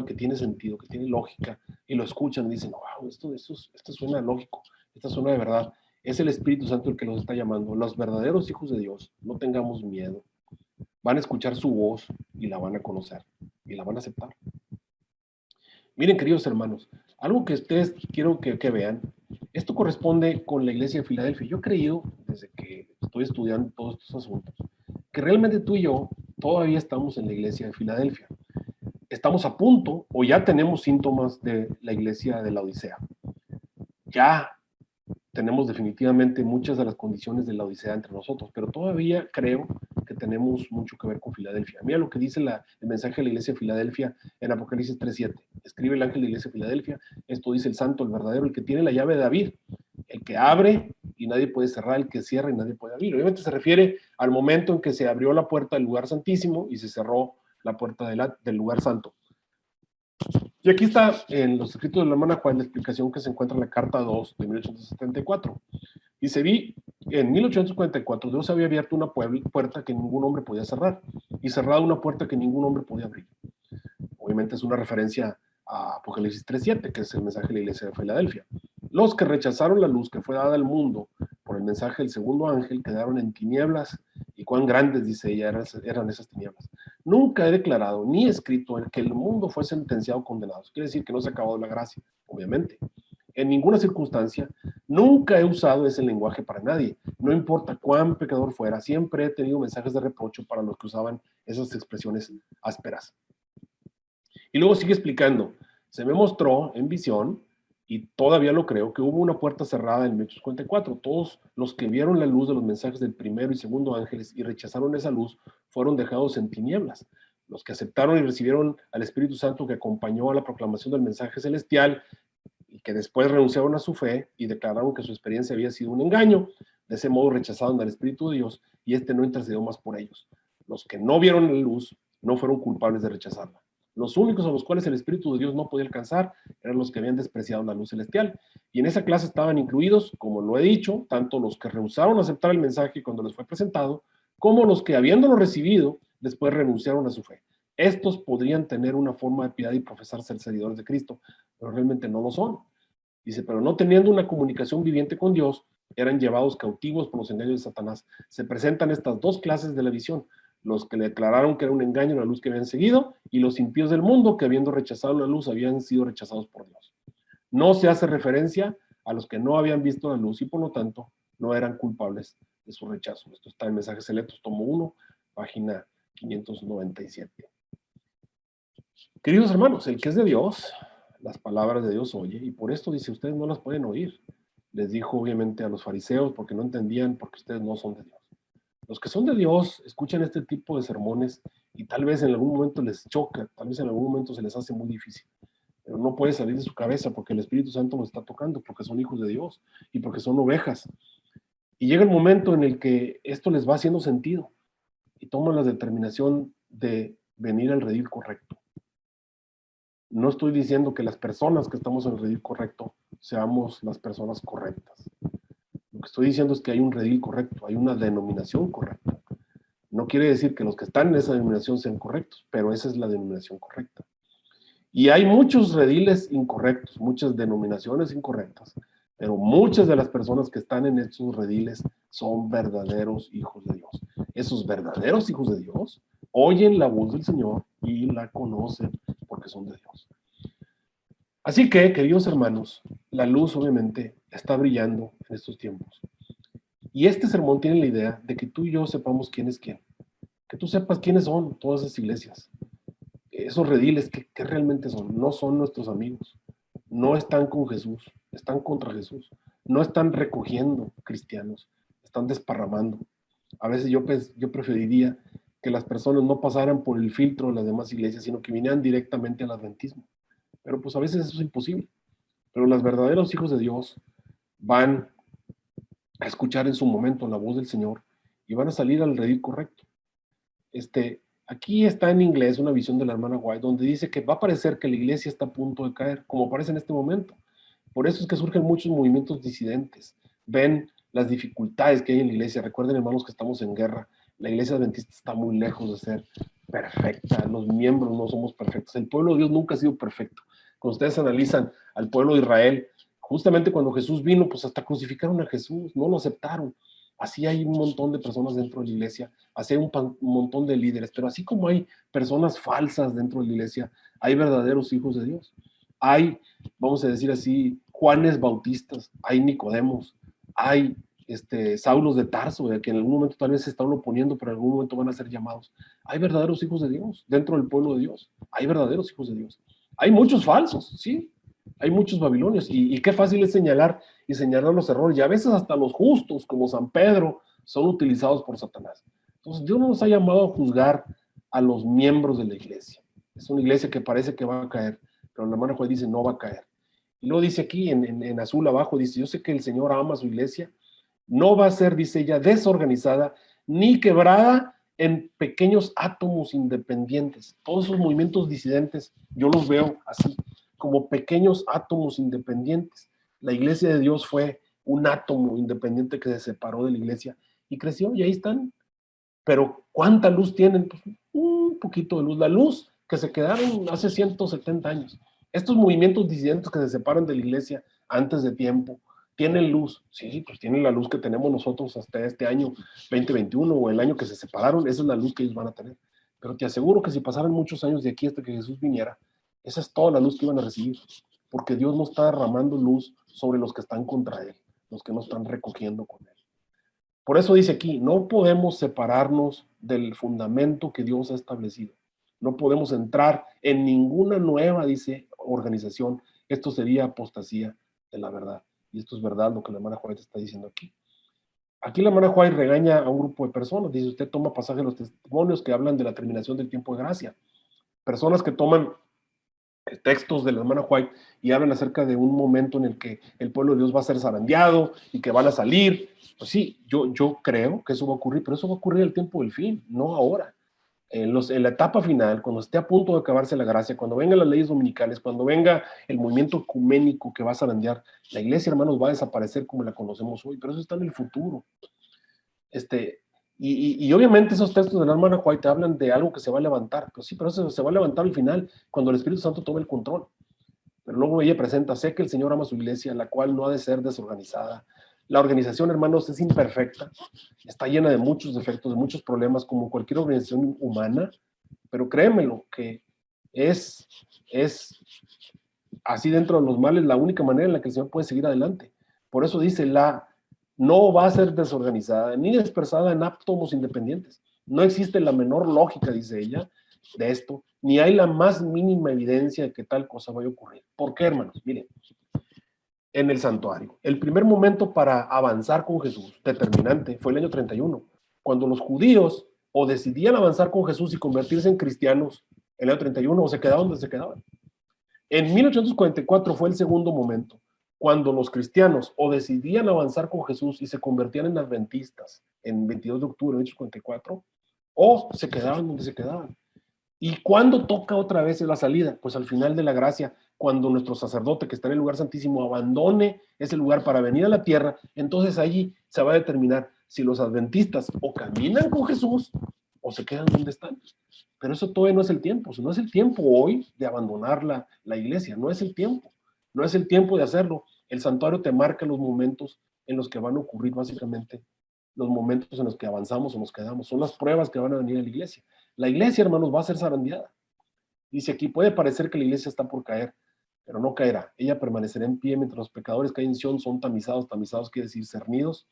que tiene sentido, que tiene lógica, y lo escuchan y dicen: wow, esto suena lógico, esto suena de verdad. Es el Espíritu Santo el que los está llamando. Los verdaderos hijos de Dios, no tengamos miedo. Van a escuchar su voz y la van a conocer y la van a aceptar. Miren, queridos hermanos, algo que ustedes quiero que vean. Esto corresponde con la iglesia de Filadelfia. Yo he creído, desde que estoy estudiando todos estos asuntos, que realmente tú y yo todavía estamos en la iglesia de Filadelfia. Estamos a punto, o ya tenemos síntomas de la iglesia de la Odisea. Ya tenemos definitivamente muchas de las condiciones de la Odisea entre nosotros, pero todavía creo que tenemos mucho que ver con Filadelfia. Mira lo que dice el mensaje de la iglesia de Filadelfia en Apocalipsis 3:7. Escribe el ángel de la iglesia de Filadelfia: esto dice el santo, el verdadero, el que tiene la llave de David, el que abre y nadie puede cerrar, el que cierra y nadie puede abrir. Obviamente se refiere al momento en que se abrió la puerta del lugar santísimo y se cerró la puerta del lugar santo. Y aquí está en los escritos de la hermana Juan la explicación que se encuentra en la carta 2 de 1874. Dice: vi en 1844 Dios había abierto una puerta que ningún hombre podía cerrar y cerrado una puerta que ningún hombre podía abrir. Obviamente es una referencia a Apocalipsis 3:7, que es el mensaje de la iglesia de Filadelfia. Los que rechazaron la luz que fue dada al mundo por el mensaje del segundo ángel quedaron en tinieblas, y cuán grandes, dice ella, eran esas tinieblas. Nunca he declarado ni escrito que el mundo fue sentenciado o condenado. Eso quiere decir que no se ha acabado la gracia, obviamente. En ninguna circunstancia, nunca he usado ese lenguaje para nadie. No importa cuán pecador fuera, siempre he tenido mensajes de reprocho para los que usaban esas expresiones ásperas. Y luego sigue explicando: se me mostró en visión, y todavía lo creo, que hubo una puerta cerrada en 1854. Todos los que vieron la luz de los mensajes del primero y segundo ángeles y rechazaron esa luz fueron dejados en tinieblas. Los que aceptaron y recibieron al Espíritu Santo que acompañó a la proclamación del mensaje celestial y que después renunciaron a su fe y declararon que su experiencia había sido un engaño, de ese modo rechazaron al Espíritu de Dios y este no intercedió más por ellos. Los que no vieron la luz no fueron culpables de rechazarla. Los únicos a los cuales el Espíritu de Dios no podía alcanzar eran los que habían despreciado la luz celestial. Y en esa clase estaban incluidos, como lo he dicho, tanto los que rehusaron aceptar el mensaje cuando les fue presentado, como los que, habiéndolo recibido, después renunciaron a su fe. Estos podrían tener una forma de piedad y profesar ser seguidores de Cristo, pero realmente no lo son. Dice: pero no teniendo una comunicación viviente con Dios, eran llevados cautivos por los engaños de Satanás. Se presentan estas dos clases de la visión: los que le declararon que era un engaño la luz que habían seguido, y los impíos del mundo que, habiendo rechazado la luz, habían sido rechazados por Dios. No se hace referencia a los que no habían visto la luz y por lo tanto no eran culpables de su rechazo. Esto está en Mensajes Selectos, tomo 1, página 597. Queridos hermanos, el que es de Dios, las palabras de Dios oye, y por esto dice: ustedes no las pueden oír. Les dijo obviamente a los fariseos porque no entendían, porque ustedes no son de Dios. Los que son de Dios escuchan este tipo de sermones y tal vez en algún momento les choca, tal vez en algún momento se les hace muy difícil, pero no puede salir de su cabeza porque el Espíritu Santo los está tocando, porque son hijos de Dios y porque son ovejas. Y llega el momento en el que esto les va haciendo sentido y toman la determinación de venir al redil correcto. No estoy diciendo que las personas que estamos en el redil correcto seamos las personas correctas. Lo que estoy diciendo es que hay un redil correcto, hay una denominación correcta. No quiere decir que los que están en esa denominación sean correctos, pero esa es la denominación correcta. Y hay muchos rediles incorrectos, muchas denominaciones incorrectas, pero muchas de las personas que están en estos rediles son verdaderos hijos de Dios. Esos verdaderos hijos de Dios oyen la voz del Señor y la conocen porque son de Dios. Así que, queridos hermanos, la luz obviamente está brillando en estos tiempos. Y este sermón tiene la idea de que tú y yo sepamos quién es quién. Que tú sepas quiénes son todas esas iglesias. Esos rediles, ¿qué realmente son? No son nuestros amigos. No están con Jesús. Están contra Jesús. No están recogiendo cristianos. Están desparramando. A veces yo preferiría que las personas no pasaran por el filtro de las demás iglesias, sino que vinieran directamente al adventismo. Pero pues a veces eso es imposible. Pero los verdaderos hijos de Dios van a escuchar en su momento la voz del Señor y van a salir al redil correcto. Aquí está en inglés una visión de la hermana White donde dice que va a parecer que la iglesia está a punto de caer, como parece en este momento. Por eso es que surgen muchos movimientos disidentes. Ven las dificultades que hay en la iglesia. Recuerden, hermanos, que estamos en guerra. La iglesia adventista está muy lejos de ser perfecta. Los miembros no somos perfectos. El pueblo de Dios nunca ha sido perfecto. Cuando ustedes analizan al pueblo de Israel, justamente cuando Jesús vino, pues hasta crucificaron a Jesús, no lo aceptaron. Así hay un montón de personas dentro de la iglesia, así hay un montón de líderes, pero así como hay personas falsas dentro de la iglesia, hay verdaderos hijos de Dios. Hay, vamos a decir así, Juanes Bautistas, hay Nicodemos, hay Saulos de Tarso, de que en algún momento tal vez se están oponiendo, pero en algún momento van a ser llamados. Hay verdaderos hijos de Dios dentro del pueblo de Dios, hay verdaderos hijos de Dios. Hay muchos falsos, sí, hay muchos babilonios, y qué fácil es señalar los errores, y a veces hasta los justos, como San Pedro, son utilizados por Satanás. Entonces Dios no nos ha llamado a juzgar a los miembros de la iglesia. Es una iglesia que parece que va a caer, pero la hermana Juan dice no va a caer. Y luego dice aquí en azul abajo, dice, yo sé que el Señor ama a su iglesia, no va a ser, dice ella, desorganizada, ni quebrada en pequeños átomos independientes. Todos esos movimientos disidentes, yo los veo así, como pequeños átomos independientes. La iglesia de Dios fue un átomo independiente que se separó de la iglesia y creció, y ahí están. Pero ¿cuánta luz tienen? Pues un poquito de luz. La luz que se quedaron hace 170 años. Estos movimientos disidentes que se separan de la iglesia antes de tiempo, ¿tienen luz? Sí, pues tienen la luz que tenemos nosotros hasta este año 2021 o el año que se separaron. Esa es la luz que ellos van a tener. Pero te aseguro que si pasaran muchos años de aquí hasta que Jesús viniera, esa es toda la luz que iban a recibir, porque Dios no está derramando luz sobre los que están contra Él, los que no están recogiendo con Él. Por eso dice aquí, no podemos separarnos del fundamento que Dios ha establecido. No podemos entrar en ninguna nueva, dice, organización. Esto sería apostasía de la verdad. Y esto es verdad lo que la hermana White está diciendo aquí. Aquí la hermana White regaña a un grupo de personas. Dice, usted toma pasaje de los testimonios que hablan de la terminación del tiempo de gracia. Personas que toman textos de la hermana White y hablan acerca de un momento en el que el pueblo de Dios va a ser zarandeado y que van a salir. Pues sí, yo creo que eso va a ocurrir, pero eso va a ocurrir al tiempo del fin, no ahora. En la etapa final, cuando esté a punto de acabarse la gracia, cuando vengan las leyes dominicales, cuando venga el movimiento ecuménico que va a zarandear, la iglesia, hermanos, va a desaparecer como la conocemos hoy, pero eso está en el futuro. Y obviamente esos textos de la hermana White hablan de algo que se va a levantar, pues sí, pero eso se va a levantar al final, cuando el Espíritu Santo tome el control. Pero luego ella presenta, sé que el Señor ama a su iglesia, la cual no ha de ser desorganizada. La organización, hermanos, es imperfecta, está llena de muchos defectos, de muchos problemas, como cualquier organización humana, pero créemelo, que es así dentro de los males la única manera en la que el Señor puede seguir adelante. Por eso dice, no va a ser desorganizada, ni dispersada en átomos independientes. No existe la menor lógica, dice ella, de esto, ni hay la más mínima evidencia de que tal cosa vaya a ocurrir. ¿Por qué, hermanos? Miren, en el santuario, el primer momento para avanzar con Jesús, determinante, fue el año 31, cuando los judíos o decidían avanzar con Jesús y convertirse en cristianos en el año 31, o se quedaban donde se quedaban. En 1844 fue el segundo momento, cuando los cristianos o decidían avanzar con Jesús y se convertían en adventistas en 22 de octubre de 1844, o se quedaban donde se quedaban. ¿Y cuándo toca otra vez la salida? Pues al final de la gracia, cuando nuestro sacerdote que está en el lugar santísimo abandone ese lugar para venir a la tierra, entonces allí se va a determinar si los adventistas o caminan con Jesús o se quedan donde están. Pero eso todavía no es el tiempo, no es el tiempo hoy de abandonar la iglesia, no es el tiempo, no es el tiempo de hacerlo. El santuario te marca los momentos en los que van a ocurrir básicamente los momentos en los que avanzamos o nos quedamos, son las pruebas que van a venir a la iglesia. La iglesia, hermanos, va a ser zarandeada. Dice aquí, puede parecer que la iglesia está por caer, pero no caerá. Ella permanecerá en pie mientras los pecadores que hay en Sion son tamizados, tamizados quiere decir cernidos,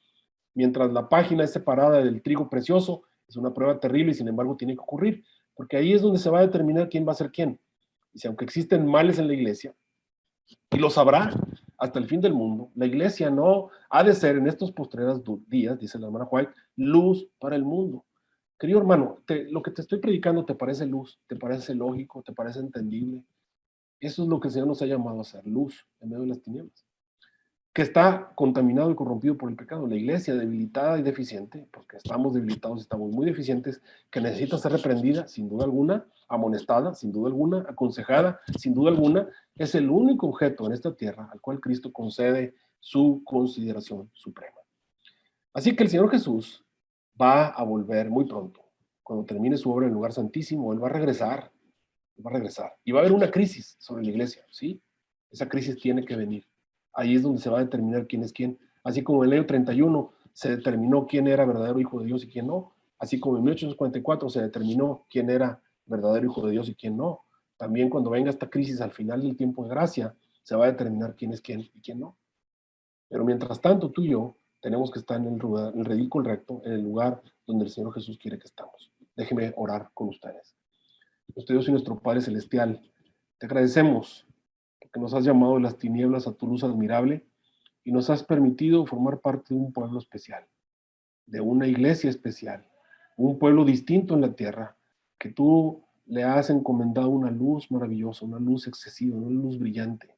mientras la página es separada del trigo precioso. Es una prueba terrible y sin embargo tiene que ocurrir, porque ahí es donde se va a determinar quién va a ser quién. Dice, aunque existen males en la iglesia, y los habrá hasta el fin del mundo, la iglesia no ha de ser en estos postreros días, dice la hermana White, luz para el mundo. Querido hermano, lo que te estoy predicando te parece luz, te parece lógico, te parece entendible. Eso es lo que el Señor nos ha llamado a hacer, luz en medio de las tinieblas, que está contaminado y corrompido por el pecado. La iglesia debilitada y deficiente, porque estamos debilitados, estamos muy deficientes, que necesita ser reprendida, sin duda alguna, amonestada, sin duda alguna, aconsejada, sin duda alguna, es el único objeto en esta tierra al cual Cristo concede su consideración suprema. Así que el Señor Jesús va a volver muy pronto. Cuando termine su obra en el lugar santísimo, Él va a regresar, y va a haber una crisis sobre la iglesia, ¿sí? Esa crisis tiene que venir. Ahí es donde se va a determinar quién es quién. Así como en el año 31 se determinó quién era verdadero hijo de Dios y quién no. Así como en 1844 se determinó quién era verdadero hijo de Dios y quién no. También cuando venga esta crisis al final del tiempo de gracia, se va a determinar quién es quién y quién no. Pero mientras tanto, tú y yo tenemos que estar en el redil correcto, en el lugar donde el Señor Jesús quiere que estamos. Déjenme orar con ustedes. Nuestro Dios y nuestro Padre Celestial, te agradecemos porque nos has llamado de las tinieblas a tu luz admirable y nos has permitido formar parte de un pueblo especial, de una iglesia especial, un pueblo distinto en la tierra, que tú le has encomendado una luz maravillosa, una luz excesiva, una luz brillante.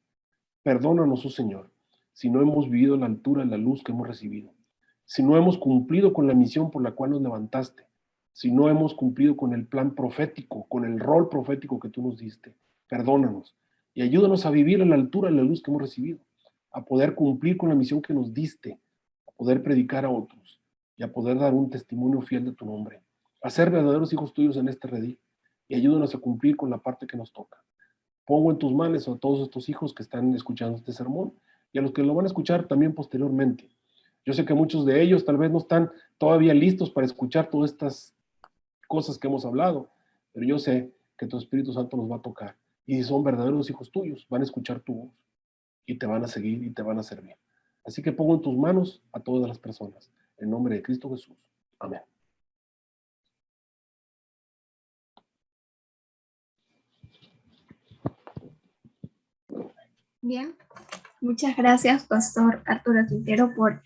Perdónanos, oh Señor, si no hemos vivido a la altura de la luz que hemos recibido, si no hemos cumplido con la misión por la cual nos levantaste, si no hemos cumplido con el plan profético, con el rol profético que tú nos diste. Perdónanos y ayúdanos a vivir a la altura de la luz que hemos recibido, a poder cumplir con la misión que nos diste, a poder predicar a otros y a poder dar un testimonio fiel de tu nombre, a ser verdaderos hijos tuyos en este redil, y ayúdanos a cumplir con la parte que nos toca. Pongo en tus manos a todos estos hijos que están escuchando este sermón y a los que lo van a escuchar también posteriormente. Yo sé que muchos de ellos tal vez no están todavía listos para escuchar todas estas cosas que hemos hablado, pero yo sé que tu Espíritu Santo los va a tocar, y si son verdaderos hijos tuyos, van a escuchar tu voz y te van a seguir y te van a servir. Así que pongo en tus manos a todas las personas, en nombre de Cristo Jesús. Amén. Bien, muchas gracias, Pastor Arturo Quintero, por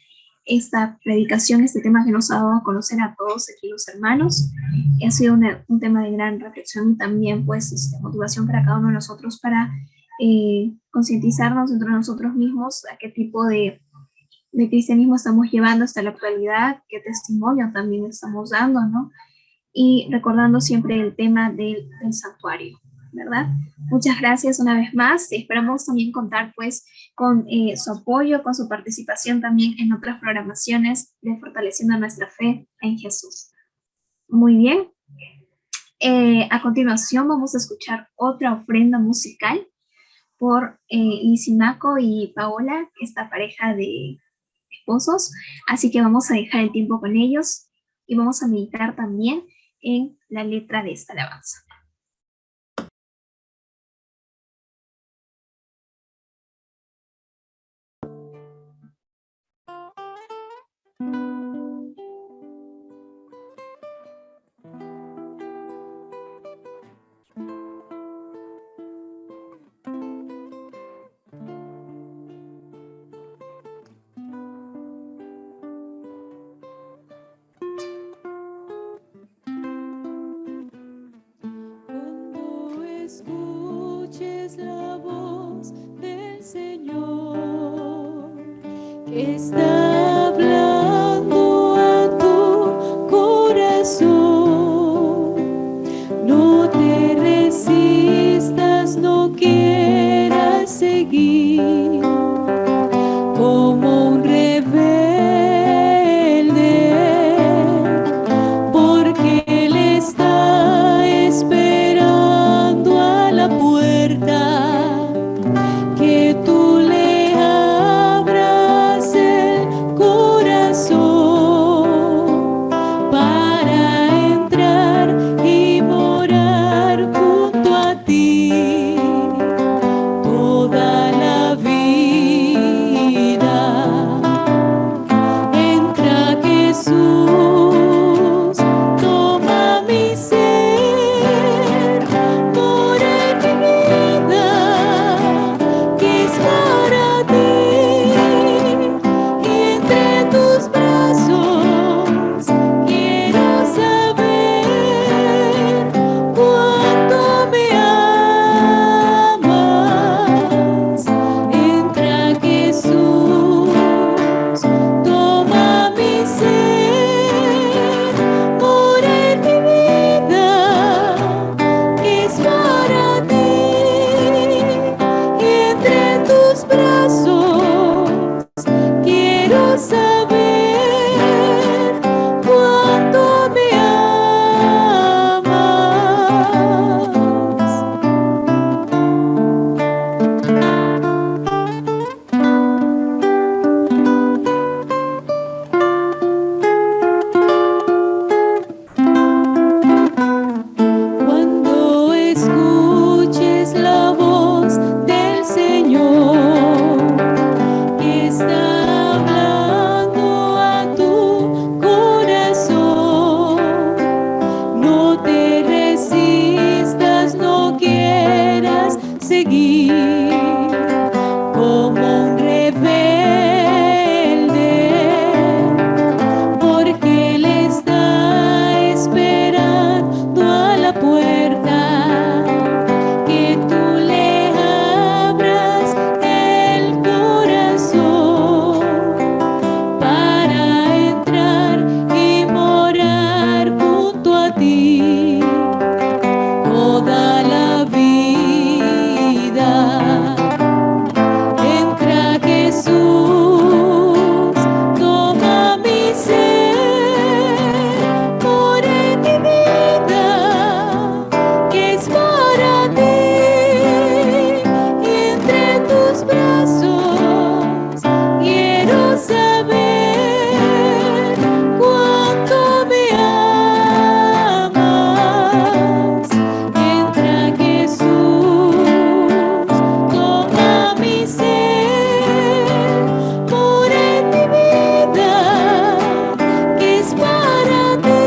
esta predicación, este tema que nos ha dado a conocer a todos aquí los hermanos. Ha sido un tema de gran reflexión y también pues motivación para cada uno de nosotros para concientizarnos entre nosotros mismos a qué tipo de cristianismo estamos llevando hasta la actualidad, qué testimonio también estamos dando, ¿no? Y recordando siempre el tema del santuario, ¿verdad? Muchas gracias una vez más. Esperamos también contar pues con su apoyo, con su participación también en otras programaciones de Fortaleciendo Nuestra Fe en Jesús. Muy bien. A continuación vamos a escuchar otra ofrenda musical por Lisimaco y Paola, esta pareja de esposos. Así que vamos a dejar el tiempo con ellos y vamos a meditar también en la letra de esta alabanza. escuches la voz del Señor, que está hablando a tu corazón. No te resistas, no quieras seguir como un rebelde, porque Él está esperando a la puerta, que tú le abras el corazón para entrar y morar junto a ti toda la vida. Entra Jesús, toma mi ser, mora en mi vida, que es para ti, y entre tus brazos quiero saber cuánto me amas. Entra Jesús, toma mi ser, mora en mi vida, que es para ti, y entre tus brazos quiero saber cuánto me amas. Cuando escuches la voz del Señor, que está hablando a tu corazón, no te resistas, no quieras seguir como un rebelde, porque Él está esperando a la puerta, que tú le abras el corazón para entrar y morar junto a ti toda la vida. Entra Jesús, toma mi ser, mora en mi vida, que es para ti, y entre tus brazos quiero saber cuánto me amas. Entra Jesús, toma mi ser, mora en mi vida, que es para ti,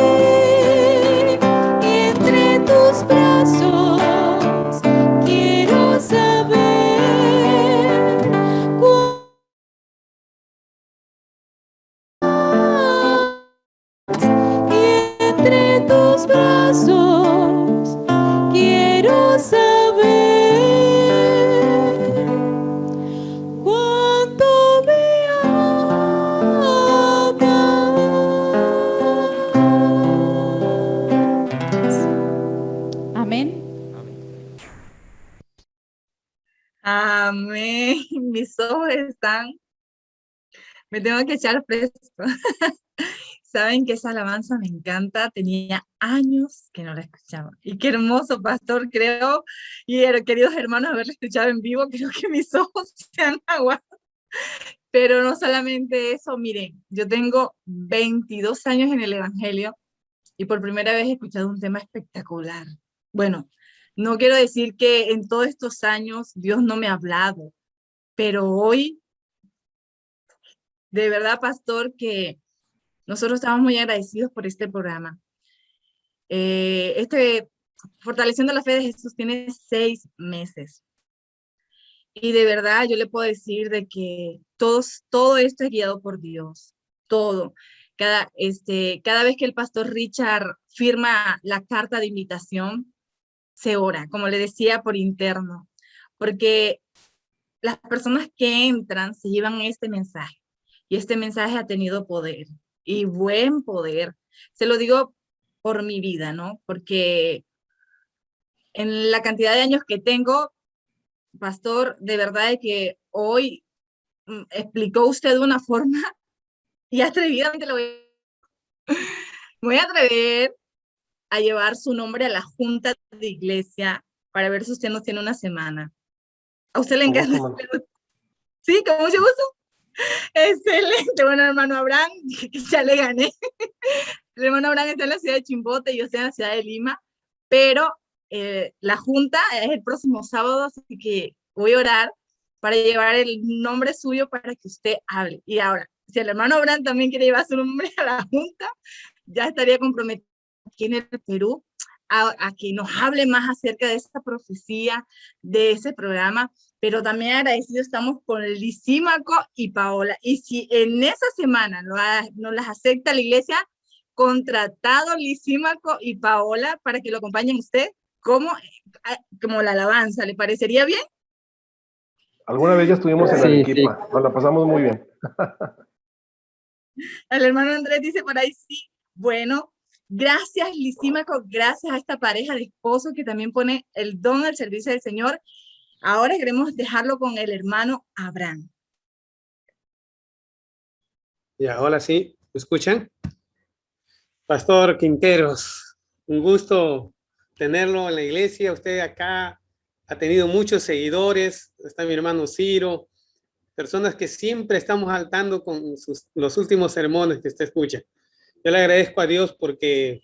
y entre tus brazos quiero saber cuánto, y entre tus brazos quiero saber cuánto me amas. Amén. Amén. Mis ojos están, me tengo que echar fresco. Saben que esa alabanza me encanta, tenía años que no la escuchaba. Y qué hermoso, pastor, creo, y queridos hermanos, haberla escuchado en vivo, creo que mis ojos se han aguado. Pero no solamente eso, miren, yo tengo 22 años en el Evangelio y por primera vez he escuchado un tema espectacular. Bueno, no quiero decir que en todos estos años Dios no me ha hablado, pero hoy, de verdad, pastor, que nosotros estamos muy agradecidos por este programa. Fortaleciendo la Fe de Jesús tiene 6 meses. Y de verdad yo le puedo decir de que todo esto es guiado por Dios. Todo. Cada vez que el pastor Richard firma la carta de invitación, se ora, como le decía, por interno. porque las personas que entran se llevan este mensaje, y este mensaje ha tenido poder, y buen poder. Se lo digo por mi vida, ¿no? Porque en la cantidad de años que tengo, pastor, de verdad es que hoy explicó usted de una forma, y atrevidamente voy a atrever a llevar su nombre a la junta de iglesia para ver si usted nos tiene una semana. ¿A usted le encanta? Sí, con mucho gusto. Excelente. Bueno, hermano Abraham, ya le gané. El hermano Abraham está en la ciudad de Chimbote y yo estoy en la ciudad de Lima, pero la junta es el próximo sábado, así que voy a orar para llevar el nombre suyo para que usted hable. Y ahora, si el hermano Abraham también quiere llevar su nombre a la junta, ya estaría comprometido aquí en el Perú a que nos hable más acerca de esta profecía, de ese programa, pero también agradecidos estamos con Lisímaco y Paola. Y si en esa semana nos las acepta la iglesia, contratado Lisímaco y Paola para que lo acompañen usted como la alabanza. ¿Le parecería bien? Alguna vez ya estuvimos en Arequipa, nos la pasamos muy bien. El hermano Andrés dice por ahí sí. Bueno, gracias Lisímaco, gracias a esta pareja de esposos que también pone el don al servicio del Señor. Ahora queremos dejarlo con el hermano Abraham. Ya, hola, sí, ¿me escuchan? Pastor Quinteros, un gusto tenerlo en la iglesia. Usted acá ha tenido muchos seguidores. Está mi hermano Ciro, personas que siempre estamos saltando con los últimos sermones que usted escucha. Yo le agradezco a Dios porque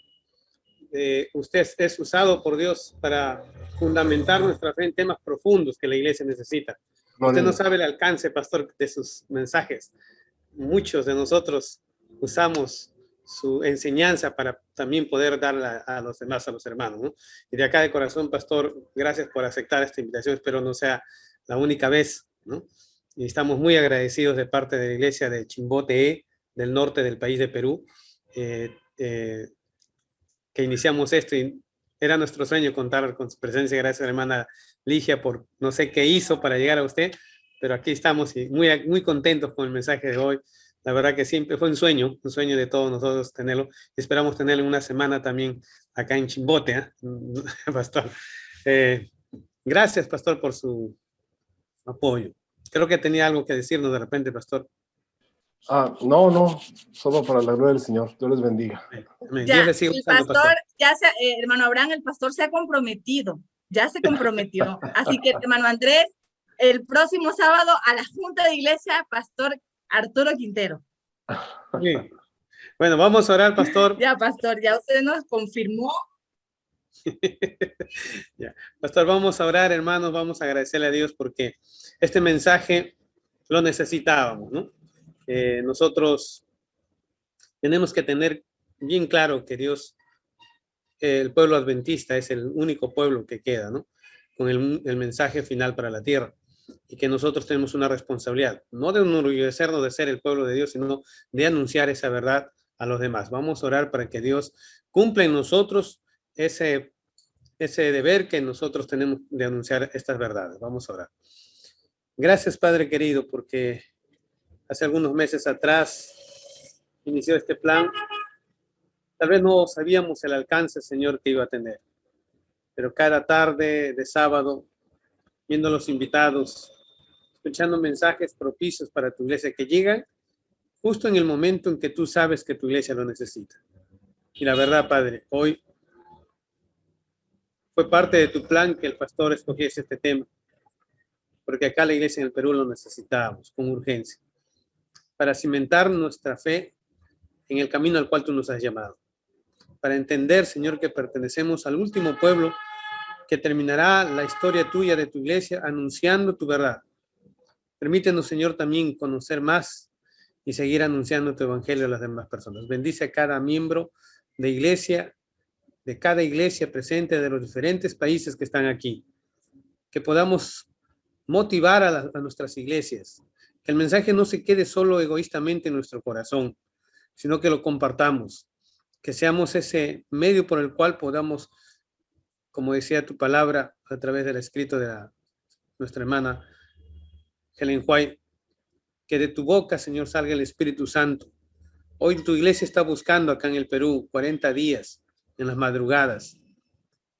usted es usado por Dios para fundamentar nuestra fe en temas profundos que la iglesia necesita. Usted no sabe el alcance, pastor, de sus mensajes. Muchos de nosotros usamos su enseñanza para también poder darla a los demás, a los hermanos, ¿no? Y de acá de corazón, pastor, gracias por aceptar esta invitación. Espero no sea la única vez, ¿no? Y estamos muy agradecidos de parte de la iglesia de Chimbote, del norte del país de Perú, que iniciamos esto, y era nuestro sueño contar con su presencia. Gracias a la hermana Ligia por no sé qué hizo para llegar a usted, pero aquí estamos y muy contentos con el mensaje de hoy. La verdad que siempre fue un sueño de todos nosotros tenerlo. Esperamos tenerlo en una semana también acá en Chimbote, ¿eh? Pastor. Gracias, pastor, por su apoyo. Creo que tenía algo que decirnos de repente, pastor. No, solo para la gloria del Señor. Dios les bendiga. Ya, el pastor, hermano Abraham, el pastor se ha comprometido, ya se comprometió. Así que, hermano Andrés, el próximo sábado a la Junta de Iglesia, pastor Arturo Quintero. Sí. Bueno, vamos a orar, pastor. Ya, pastor, ya usted nos confirmó. Ya. Pastor, vamos a orar, hermanos, vamos a agradecerle a Dios porque este mensaje lo necesitábamos, ¿no? Nosotros tenemos que tener bien claro que Dios, el pueblo adventista es el único pueblo que queda, ¿no? Con el mensaje final para la tierra, y que nosotros tenemos una responsabilidad, no de enorgullecernos de ser el pueblo de Dios, sino de anunciar esa verdad a los demás. Vamos a orar para que Dios cumpla en nosotros ese deber que nosotros tenemos de anunciar estas verdades. Vamos a orar. Gracias, Padre querido, porque hace algunos meses atrás inició este plan. Tal vez no sabíamos el alcance, Señor, que iba a tener. Pero cada tarde de sábado, viendo los invitados, escuchando mensajes propicios para tu iglesia que llegan justo en el momento en que tú sabes que tu iglesia lo necesita. Y la verdad, Padre, hoy fue parte de tu plan que el pastor escogiese este tema, porque acá la iglesia en el Perú lo necesitábamos con urgencia, para cimentar nuestra fe en el camino al cual tú nos has llamado, para entender, Señor, que pertenecemos al último pueblo que terminará la historia tuya de tu iglesia anunciando tu verdad. Permítenos, Señor, también conocer más y seguir anunciando tu evangelio a las demás personas. Bendice a cada miembro de iglesia, de cada iglesia presente de los diferentes países que están aquí. Que podamos motivar a nuestras iglesias. Que el mensaje no se quede solo egoístamente en nuestro corazón, sino que lo compartamos. Que seamos ese medio por el cual podamos, como decía tu palabra a través del escrito de la nuestra hermana Helen White, que de tu boca, Señor, salga el Espíritu Santo. Hoy tu iglesia está buscando acá en el Perú 40 días en las madrugadas.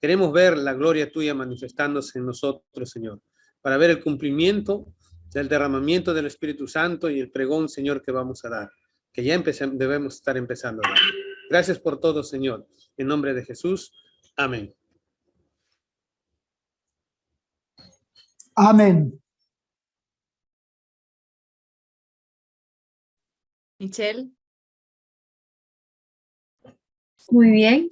Queremos ver la gloria tuya manifestándose en nosotros, Señor, para ver el cumplimiento del derramamiento del Espíritu Santo y el pregón, Señor, que vamos a dar, que ya debemos estar empezando a dar. Gracias por todo, Señor. En nombre de Jesús. Amén. Amén. Michelle. Muy bien.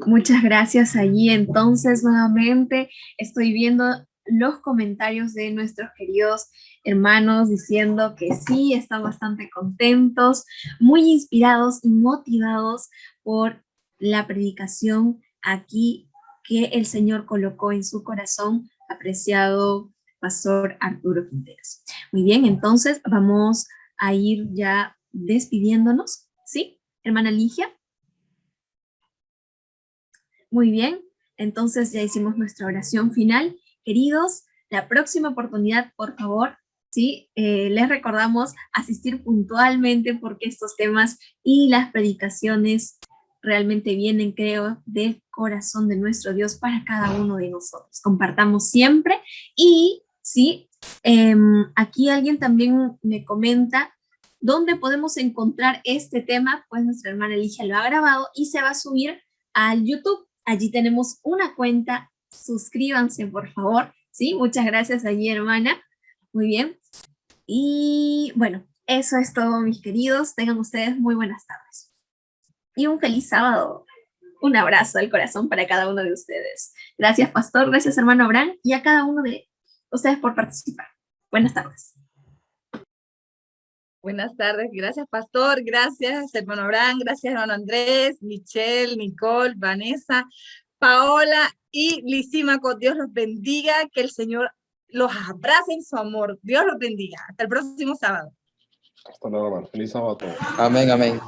Muchas gracias allí. Entonces, nuevamente estoy viendo los comentarios de nuestros queridos hermanos diciendo que sí, están bastante contentos, muy inspirados y motivados por la predicación aquí que el Señor colocó en su corazón, apreciado Pastor Arturo Quinteros. Muy bien, entonces vamos a ir ya despidiéndonos, ¿sí? Hermana Ligia. Muy bien, entonces ya hicimos nuestra oración final. Queridos, la próxima oportunidad, por favor, ¿sí? Les recordamos asistir puntualmente porque estos temas y las predicaciones realmente vienen, creo, del corazón de nuestro Dios para cada uno de nosotros. Compartamos siempre y, ¿sí? Aquí alguien también me comenta dónde podemos encontrar este tema. Pues nuestra hermana Ligia lo ha grabado y se va a subir al YouTube. Allí tenemos una cuenta, suscríbanse por favor, ¿sí? Muchas gracias allí, hermana. Muy bien. Y bueno, eso es todo, mis queridos. Tengan ustedes muy buenas tardes. Y un feliz sábado. Un abrazo del corazón para cada uno de ustedes. Gracias, pastor. Gracias, hermano Abraham. Y a cada uno de ustedes por participar. Buenas tardes. Buenas tardes, gracias pastor, gracias hermano Abraham, gracias hermano Andrés, Michelle, Nicole, Vanessa, Paola y Lisímaco. Dios los bendiga, que el Señor los abrace en su amor. Dios los bendiga. Hasta el próximo sábado. Hasta luego, hermano. Feliz sábado a todos. Amén, amén.